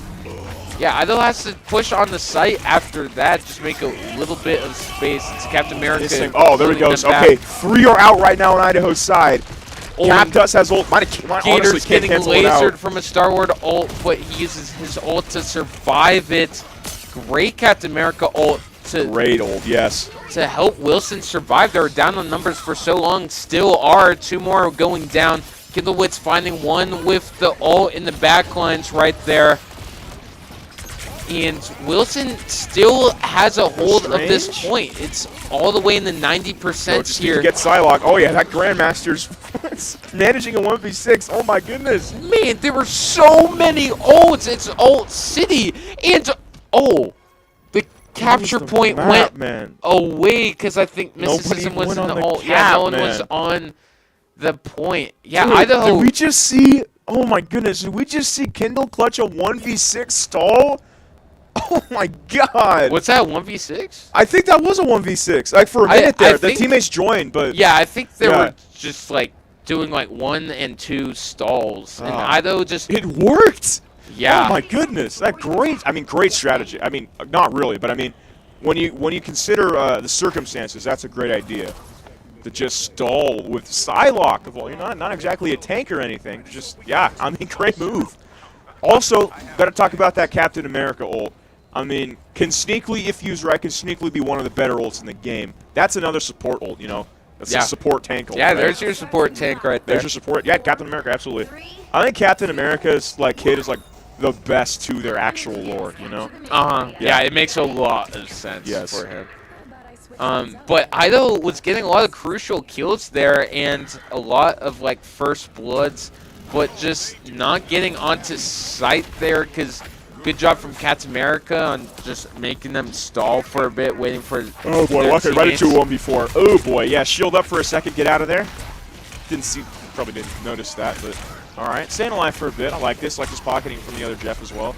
Yeah, Idaho has to push on the site after that. Just make a little bit of space. It's Captain America. Oh, there he goes. Okay, 3 are out right now on Idaho's side. Cap does has ult. Gator's getting lasered from a Star Wars ult, but he uses his ult to survive it. Great Captain America ult Great ult, yes. to help Wilson survive. They were down on numbers for so long. Still are. 2 more going down. Kindlewitz finding one with the ult in the back lines right there. And Wilson still has a hold of this point. It's all the way in the 90% here. Get Psylocke. Oh yeah, that Grandmaster's managing a 1v6. Oh my goodness. Man, there were so many ults. It's ult city. And, oh, the capture point went away because I think Mysticism was in the ult. Yeah, no one was on the point. Yeah, dude, Idaho. Did we just see, oh my goodness, did we just see Kindle clutch a 1v6 stall? Oh my god. What's that, 1v6? I think that was a 1v6. Like for a minute there, the teammates joined, but... Yeah, I think they were just like doing like 1 and 2 stalls. And Idaho just... It worked! Yeah. Oh my goodness, great strategy. I mean, not really, but I mean, when you consider the circumstances, that's a great idea. To just stall with Psylocke. Well, you're not exactly a tank or anything. Just, yeah, I mean, great move. Also, got to talk about that Captain America ult. I mean, can sneakily, if used right, can sneakily be one of the better ults in the game. That's another support ult, you know? That's a support tank ult. Yeah, right? there's your support tank right there. There's your support. Yeah, Captain America, absolutely. I think Captain America's kit is like the best to their actual lore, you know? Yeah, it makes a lot of sense for him. But Idaho was getting a lot of crucial kills there and a lot of like first bloods, but just not getting onto site there because good job from Captain America on just making them stall for a bit, waiting for oh boy, Walker right into 1v4. Oh boy, yeah, shield up for a second, get out of there. Probably didn't notice that, but all right, staying alive for a bit. I like this pocketing from the other Jeff as well.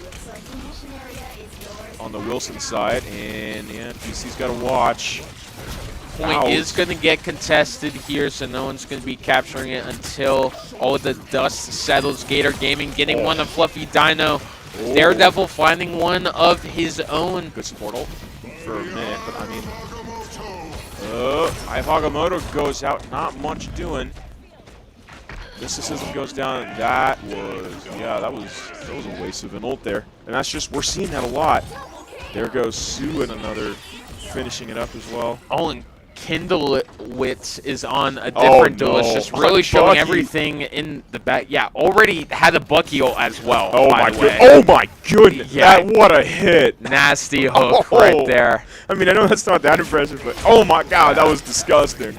On the Wilson side, and yeah, PC's got to watch. Point is going to get contested here, so no one's going to be capturing it until all the dust settles. Gator Gaming getting one of Fluffy Dino. Daredevil finding one of his own. Good support ult for a minute, but I mean, Hagamoto goes out, not much doing. Mysticism goes down. That was a waste of an ult there. And that's just, we're seeing that a lot. There goes Sue and another finishing it up as well. Oh, and Kindlewitz is on a different duelist, just really showing Bucky. everything in the back. Yeah, already had a Bucky ult as well. Oh by my the way. oh my goodness! Yeah. What a hit! Nasty hook right there. I mean, I know that's not that impressive, but oh my god, that was disgusting.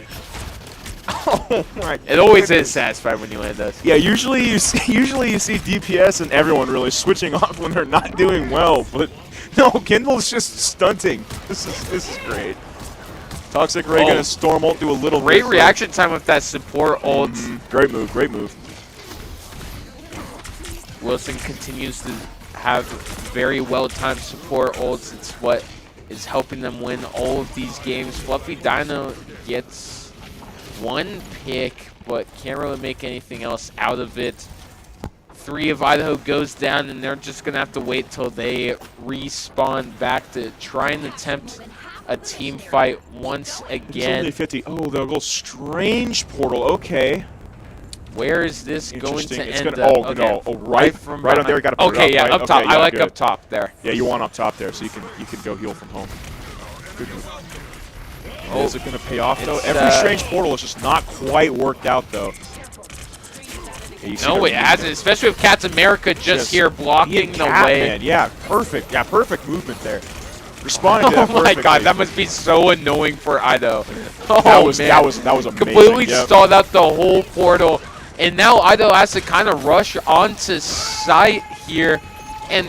Oh my! It always is satisfying when you land those. Yeah, usually you see DPS and everyone really switching off when they're not doing well, but no, Kindle's just stunting. This is great. Toxic Ray gonna storm ult, do a little Great bit, reaction time with that support ult. Great move, great move. Wilson continues to have very well-timed support ults. It's what is helping them win all of these games. Fluffy Dino gets one pick, but can't really make anything else out of it. 3 of Idaho goes down, and they're just going to have to wait till they respawn back to try and attempt a team fight once It's again. only 50. Oh, they'll go strange portal. Okay. Where is this going to Interesting. It's end gonna, up? oh, Okay, no. Oh, right from on behind. there. You gotta put Okay, it yeah, up, right? up top. Okay, I yeah, like good. up top there. Yeah, you want up top there, so you can go heal from home. Good move. Oh, is it going to pay off, though? it's, Every strange portal is just not quite worked out, though. Yeah, you see No, that it hasn't, especially with Cats America just here blocking the way. Man. Yeah, perfect. Yeah, perfect movement there. Responding to that Oh my perfectly. god, that must be so annoying for Idaho. Oh that was man, that was amazing. completely Yep. stalled out the whole portal, and now Idaho has to kind of rush onto site here, and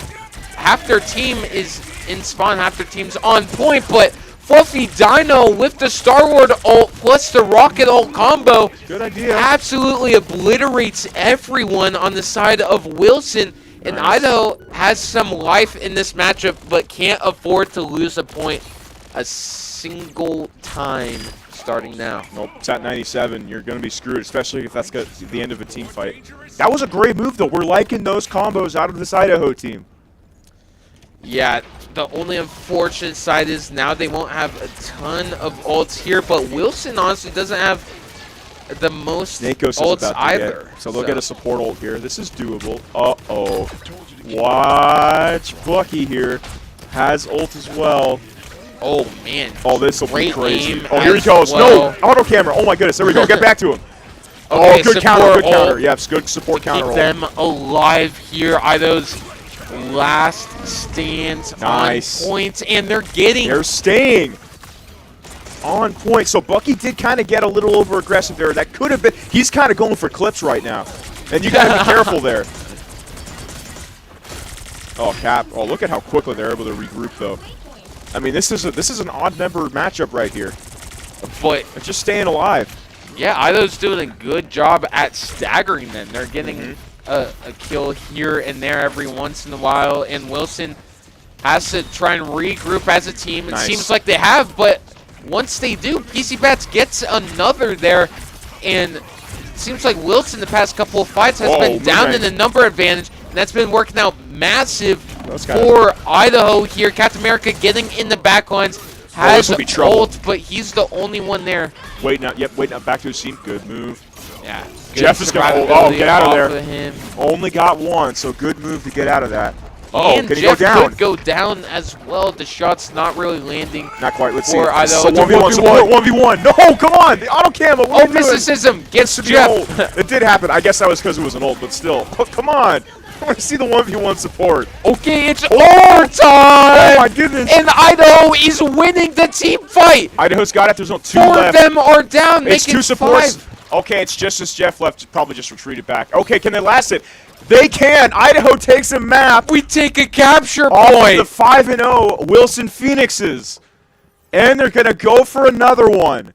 half their team is in spawn, half their team's on point, but Fluffy Dino with the Starward ult plus the Rocket ult combo Good idea. absolutely obliterates everyone on the side of Wilson. And Nice. Idaho has some life in this matchup, but can't afford to lose a point a single time starting now. Nope, it's at 97. You're going to be screwed, especially if that's the end of a team fight. That was a great move, though. We're liking those combos out of this Idaho team. Yeah, the only unfortunate side is now they won't have a ton of ults here, but Wilson honestly doesn't have the most Nakos is ults about to either. get, so they'll get a support ult here. This is doable. Uh-oh. Watch Bucky here. Has ult as well. Oh, man. Oh, this will be Great crazy. aim Oh, here he as goes. well. No! Auto camera. Oh, my goodness. There we go. Get back to him. Okay, Oh, good counter. support Good counter. ult Yep, good support to counter keep ult. them alive here. Idaho's last stands Nice. on points, and they're getting They're staying on point. So Bucky did kind of get a little over aggressive there. That could have been. He's kind of going for clips right now, and you got to be careful there. Oh, Cap. Oh, look at how quickly they're able to regroup, though. I mean, this is an odd number matchup right here. but They're just staying alive. yeah, Idaho's doing a good job at staggering them. They're getting a kill here and there every once in a while, and Wilson has to try and regroup as a team. It Nice. seems like they have, but once they do, PC Bats gets another there, and it seems like Wilson the past couple of fights has been down in the number advantage, and that's been working out massive for Idaho here. Captain America getting in the back lines, has will be trouble. ult, but he's the only one there. Waiting out. Yep, waiting out back to his team. Good move. Yeah. Jeff is gonna. Oh, get out of there. Only got one, so good move to get out of that. Oh, And can he Jeff go down? could go down as well. The shot's not really landing. Not quite. Let's see. For Idaho. So It's a 1v1. Support 1v1. No, come on. The auto camo. Oh, mysticism gets To be Jeff. ult. It did happen. I guess that was because it was an ult, but still. Oh, come on. I want to see the 1v1 support. Okay, it's Oh overtime. my goodness. And Idaho is winning the team fight. Idaho's got it. There's no 2 Four left. of them are down. It's making 2 supports. 5. Okay, it's just as Jeff left. Probably just retreated back. Okay, can they last it? They can. Idaho takes a map. We take a capture All of point. the 5-0 Wilson Phoenixes. And they're going to go for another one.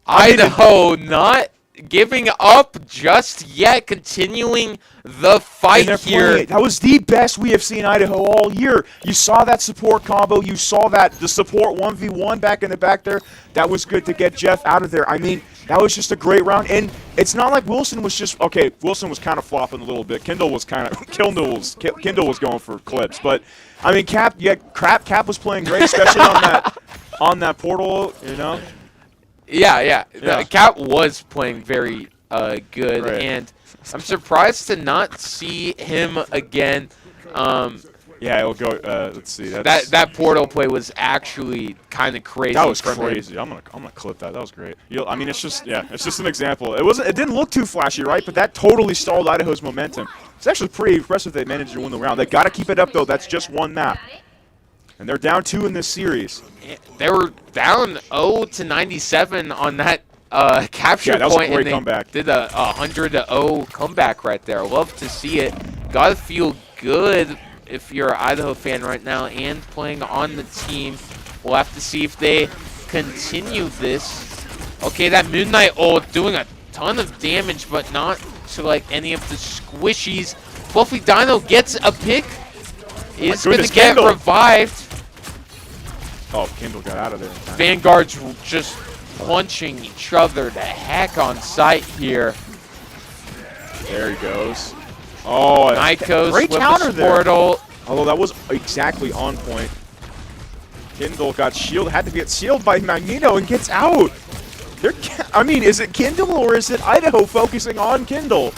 Idaho not giving up just yet, continuing the And fight they're here. playing it. That was the best we have seen Idaho all year. You saw that support combo. You saw that the support 1v1 back in the back there. That was good to get Jeff out of there. I mean, that was just a great round. And it's not like Wilson was just okay. Wilson was kind of flopping a little bit. Kindle was kind of Kindle was going for clips. But I mean, Cap was playing great, especially on that portal. You know. Yeah. Yeah. The Cap was playing very good, Right. and I'm surprised to not see him again. Yeah, it'll go. Let's see. That's, That portal play was actually kind of crazy. that was from him. crazy. I'm gonna clip that. That was great. I mean, it's just an example. It didn't look too flashy, right? But that totally stalled Idaho's momentum. It's actually pretty impressive they managed to win the round. They got to keep it up though. That's just one map, and they're down 2 in this series. They were down 0-97 on that capture Yeah, that was a point, great and they comeback. did a 100-0 comeback right there. Love to see it. Gotta feel good if you're an Idaho fan right now and playing on the team. We'll have to see if they continue this. Okay, that Moon Knight ult doing a ton of damage, but not to like any of the squishies. Fluffy Dino gets a pick. Is going to goodness, get Kendall. revived. Oh, Kendall got out of there in time. Vanguard's just punching each other to heck on sight here. There he goes. Oh, Nikos great with counter a there. support ult. Although that was exactly on point. Kindle got shielded, had to get sealed by Magneto and gets out. I mean, is it Kindle or is it Idaho focusing on Kindle?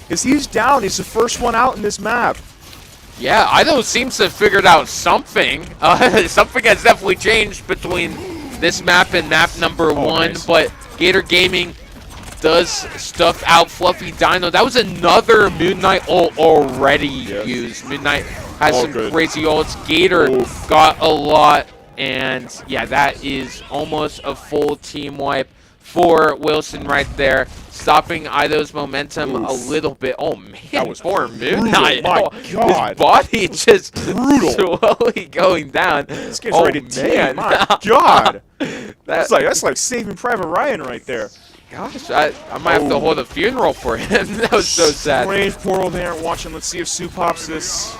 Because he's down. He's the first one out in this map. Yeah, Idaho seems to have figured out something. Something has definitely changed between this map and map number 1, nice. but Gator Gaming does stuff out Fluffy Dino. That was another Moon Knight ult already used. Moon Knight has some good. crazy ults. Gator Oof. got a lot, and yeah, that is almost a full team wipe for Wilson right there, stopping Idaho's momentum a little bit. Oh man, That was poor Moon brutal. Knight. My Oh, God. his body just Brutal. slowly going down. This kid's Oh, ready to team. man. My God. That- That's like Saving Private Ryan right there. Gosh, I might have to hold a funeral for him. That was so sad. Strange portal there. Watching. Let's see if Sue pops this.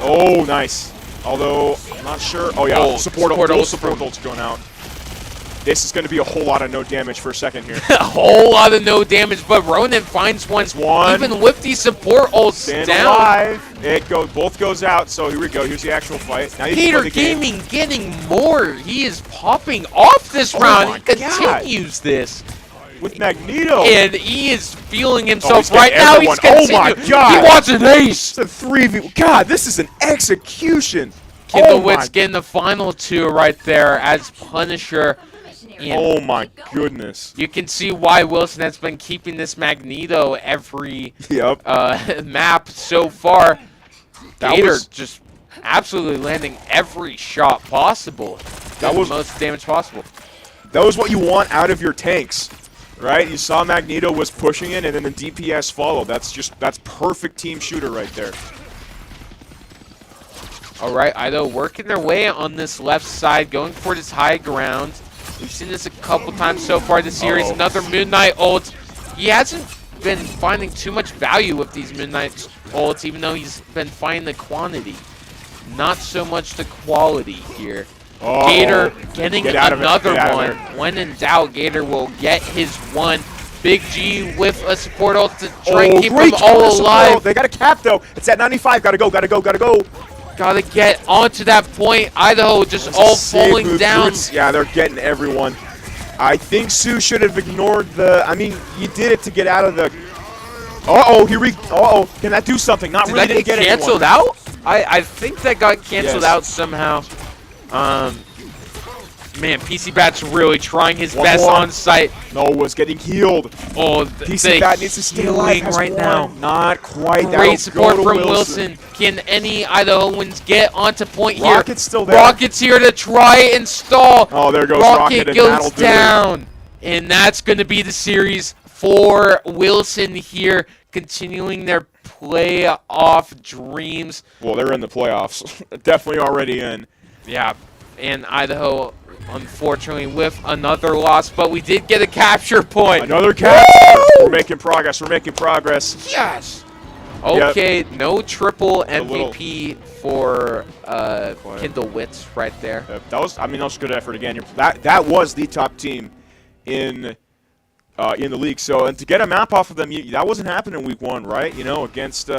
Oh, nice. Although, I'm not sure. Oh, yeah. Oh, support support ult. ult Support ult's going out. This is going to be a whole lot of no damage for a second here. A whole lot of no damage, but Ronan finds one. One. Even with these support ults Stand down. alive. Both goes out. So here we go. Here's the actual fight. Now you can Gator play the game. Gaming getting more. He is popping off this round. my He continues this. With Magneto. And he is feeling he's himself getting right now. everyone. He's continuing. Oh my God. He wants an ace. It's a 3v. God, this is an execution. Kindlewitt's getting the final 2 right there as Punisher. And Oh my goodness. you can see why Wilson has been keeping this Magneto every Yep. map so far. That Gator was- just absolutely landing every shot possible. That Doing was- the most damage possible. That was what you want out of your tanks, right? You saw Magneto was pushing it, and then the DPS followed. That's perfect team shooter right there. All right, Idaho working their way on this left side, going for this high ground. We've seen this a couple times so far this series. Uh-oh. Another Moon Knight ult. He hasn't been finding too much value with these Moon Knight ults, even though he's been finding the quantity. Not so much the quality here. Oh, Gator getting get out of it. another Get out of one. there. When in doubt, Gator will get his one. Big G with a support ult to try and keep great them all counter support. alive. They got a cap though. It's at 95. Gotta go. Gotta get onto that point. Idaho just all Save falling move, down. Boots. Yeah, they're getting everyone. I think Sue should have ignored the. I mean, you did it to get out of the. Here we. Can that do something? Not Did really. that Didn't get get canceled anyone. out? I think that got canceled Yes. out somehow. Man, PC Bat's really trying his One best more. on site. Noah's getting healed. Oh, PC Bat needs to stay alive. Has right one. now. Not quite. That'll Great support go to from Wilson. Can any Idahoans get onto point here? Rocket's still there. Rocket's here to try and stall. Oh, there goes Rocket, and that'll goes do it. down. And that's going to be the series for Wilson here, continuing their playoff dreams. Well, they're in the playoffs. Definitely already in. Yeah, and Idaho, unfortunately, with another loss, but we did get a capture point. Another catch. We're making progress. Yes. Okay, no triple MVP for Kindle Witz right there. That was good effort again. That was the top team in the league. So, and to get a map off of them, that wasn't happening week 1, right? You know, against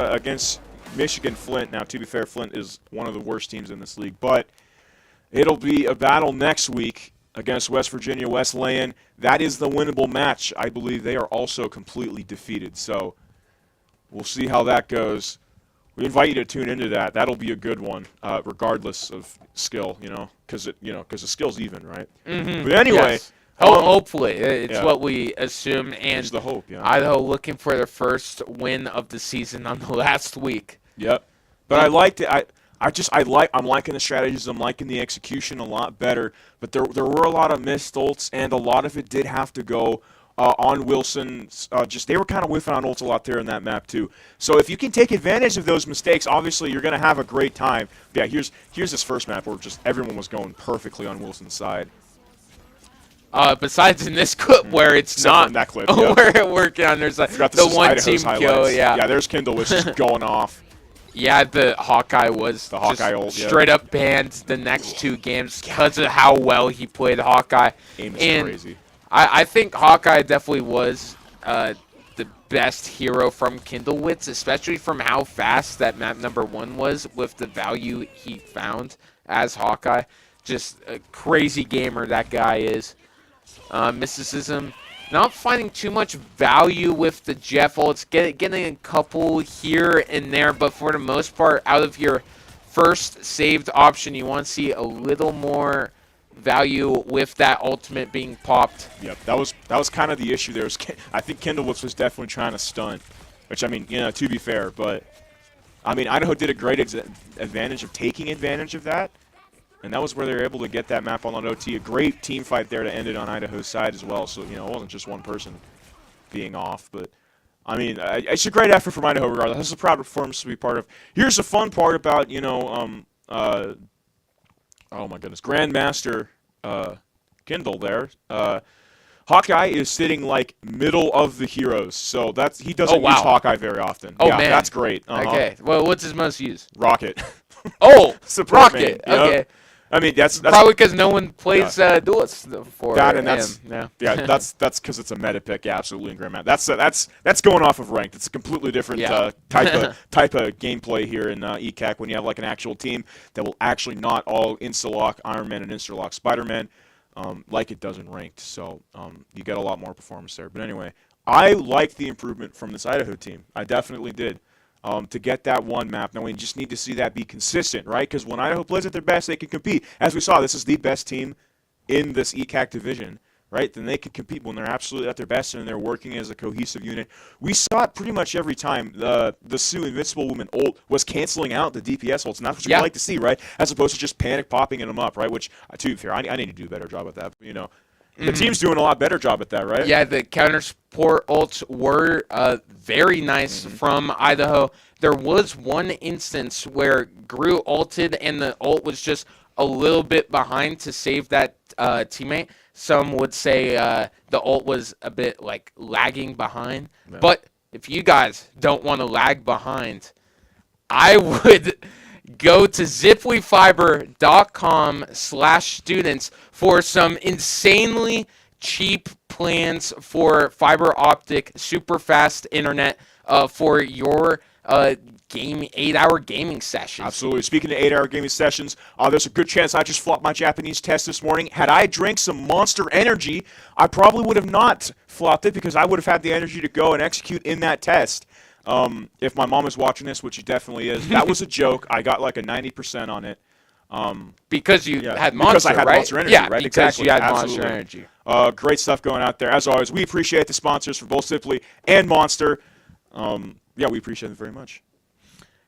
Michigan Flint. Now, to be fair, Flint is one of the worst teams in this league, but it'll be a battle next week. against West Virginia Wesleyan. That is the winnable match. I believe they are also completely defeated. So we'll see how that goes. We invite you to tune into that. That'll be a good one, regardless of skill, because the skill's even, right? Mm-hmm. But anyway, Yes. Hopefully, it's yeah. what we assume. And It's the hope, yeah. Idaho looking for their first win of the season on the last week. Yep. But I liked it. I'm liking the strategies. I'm liking the execution a lot better. But there were a lot of missed ults, and a lot of it did have to go on Wilson's. They were kind of whiffing on ults a lot there in that map too. So if you can take advantage of those mistakes, obviously you're going to have a great time. Yeah, here's this first map where just everyone was going perfectly on Wilson's side. Besides in this clip where it's Except not in that clip, where it working on, there's like Forgot the this is one Idaho's team kill. highlights. Yeah. Yeah, there's Kindle, which is going off. Yeah, the Hawkeye was The Hawkeye just ult, yeah. straight up banned the next 2 games because of how well he played Hawkeye. Aim is And crazy. I think Hawkeye definitely was the best hero from Kindlewitz, especially from how fast that map number 1 was with the value he found as Hawkeye. Just a crazy gamer that guy is. Mysticism, not finding too much value with the Jeff ults, getting a couple here and there, but for the most part, out of your first saved option, you want to see a little more value with that ultimate being popped. Yep, that was kind of the issue there. I think Kindlewitz was definitely trying to stun, which, I mean, to be fair, but I mean, Idaho did a great advantage of taking advantage of that, and that was where they were able to get that map on OT. A great team fight there to end it on Idaho's side as well. So it wasn't just one person being off, but I mean, it's a great effort from Idaho regardless. This is a proud performance to be part of. Here's the fun part about oh my goodness, Grandmaster Kindle there. Hawkeye is sitting like middle of the heroes, so he doesn't use Hawkeye very often. Oh, yeah, man. that's great. Okay, well, what's his most used? Rocket. Oh, Support Rocket. main, Okay. I mean, that's Probably because no one plays Duelist for that, and him. that's because it's a meta pick, yeah, absolutely in Grandmaster. That's going off of ranked. It's a completely different type of gameplay here in ECAC when you have like an actual team that will actually not all insta-lock Iron Man and insta-lock Spider-Man like it does in ranked. So you get a lot more performance there. But anyway, I like the improvement from this Idaho team. I definitely did. To get that one map. Now we just need to see that be consistent, right? Because when Idaho plays at their best, they can compete. As we saw, this is the best team in this ECAC division, right? Then they can compete when they're absolutely at their best and they're working as a cohesive unit. We saw it pretty much every time. The Sioux Invincible Woman ult was canceling out the DPS ults, and that's what you like to see, right? As opposed to just panic popping them up, right? Which, to be fair, I need to do a better job at that. But, the team's doing a lot better job at that, right? Yeah, the counter support ults were very nice from Idaho. There was one instance where Gru ulted and the ult was just a little bit behind to save that teammate. Some would say the ult was a bit like lagging behind. Yeah. But if you guys don't want to lag behind, I would go to ziplyfiber.com/students for some insanely cheap plans for fiber optic super fast internet for your 8-hour gaming sessions. Absolutely. Speaking of 8-hour gaming sessions, there's a good chance I just flopped my Japanese test this morning. Had I drank some Monster Energy, I probably would have not flopped it because I would have had the energy to go and execute in that test. If my mom is watching this, which she definitely is, that was a joke. I got like a 90% on it. Because you had Monster, because I had right? Monster Energy, yeah, right? because Exactly. you had Absolutely. Monster Energy. Great stuff going out there. As always, we appreciate the sponsors for both Simply and Monster. We appreciate them very much.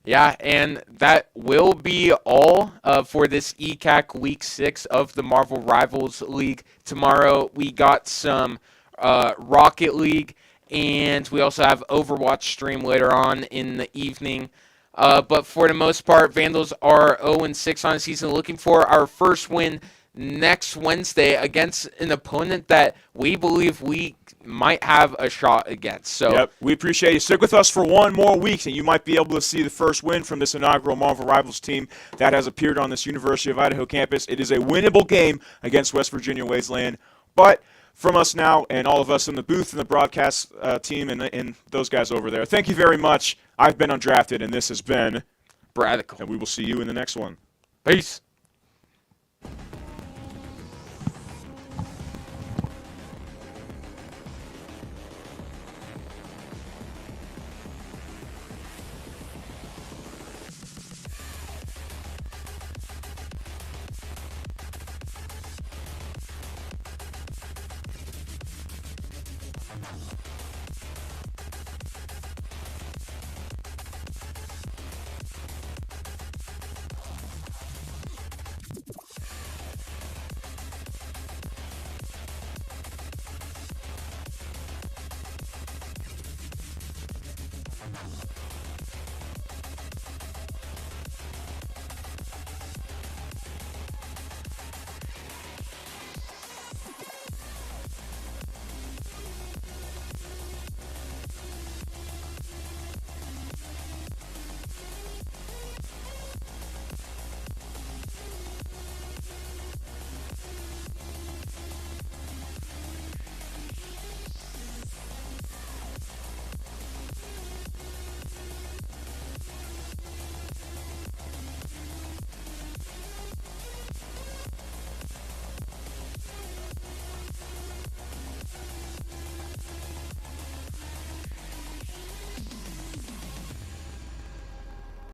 Yeah, and that will be all for this ECAC Week 6 of the Marvel Rivals League. Tomorrow we got some Rocket League, and we also have Overwatch stream later on in the evening. But for the most part, Vandals are 0-6 on the season, looking for our first win next Wednesday against an opponent that we believe we might have a shot against. So yep, we appreciate you. Stick with us for one more week, and you might be able to see the first win from this inaugural Marvel Rivals team that has appeared on this University of Idaho campus. It is a winnable game against West Virginia Wesleyan, but from us now and all of us in the booth and the broadcast team and those guys over there, thank you very much. I've been Undrafted, and this has been Radical. And we will see you in the next one. Peace.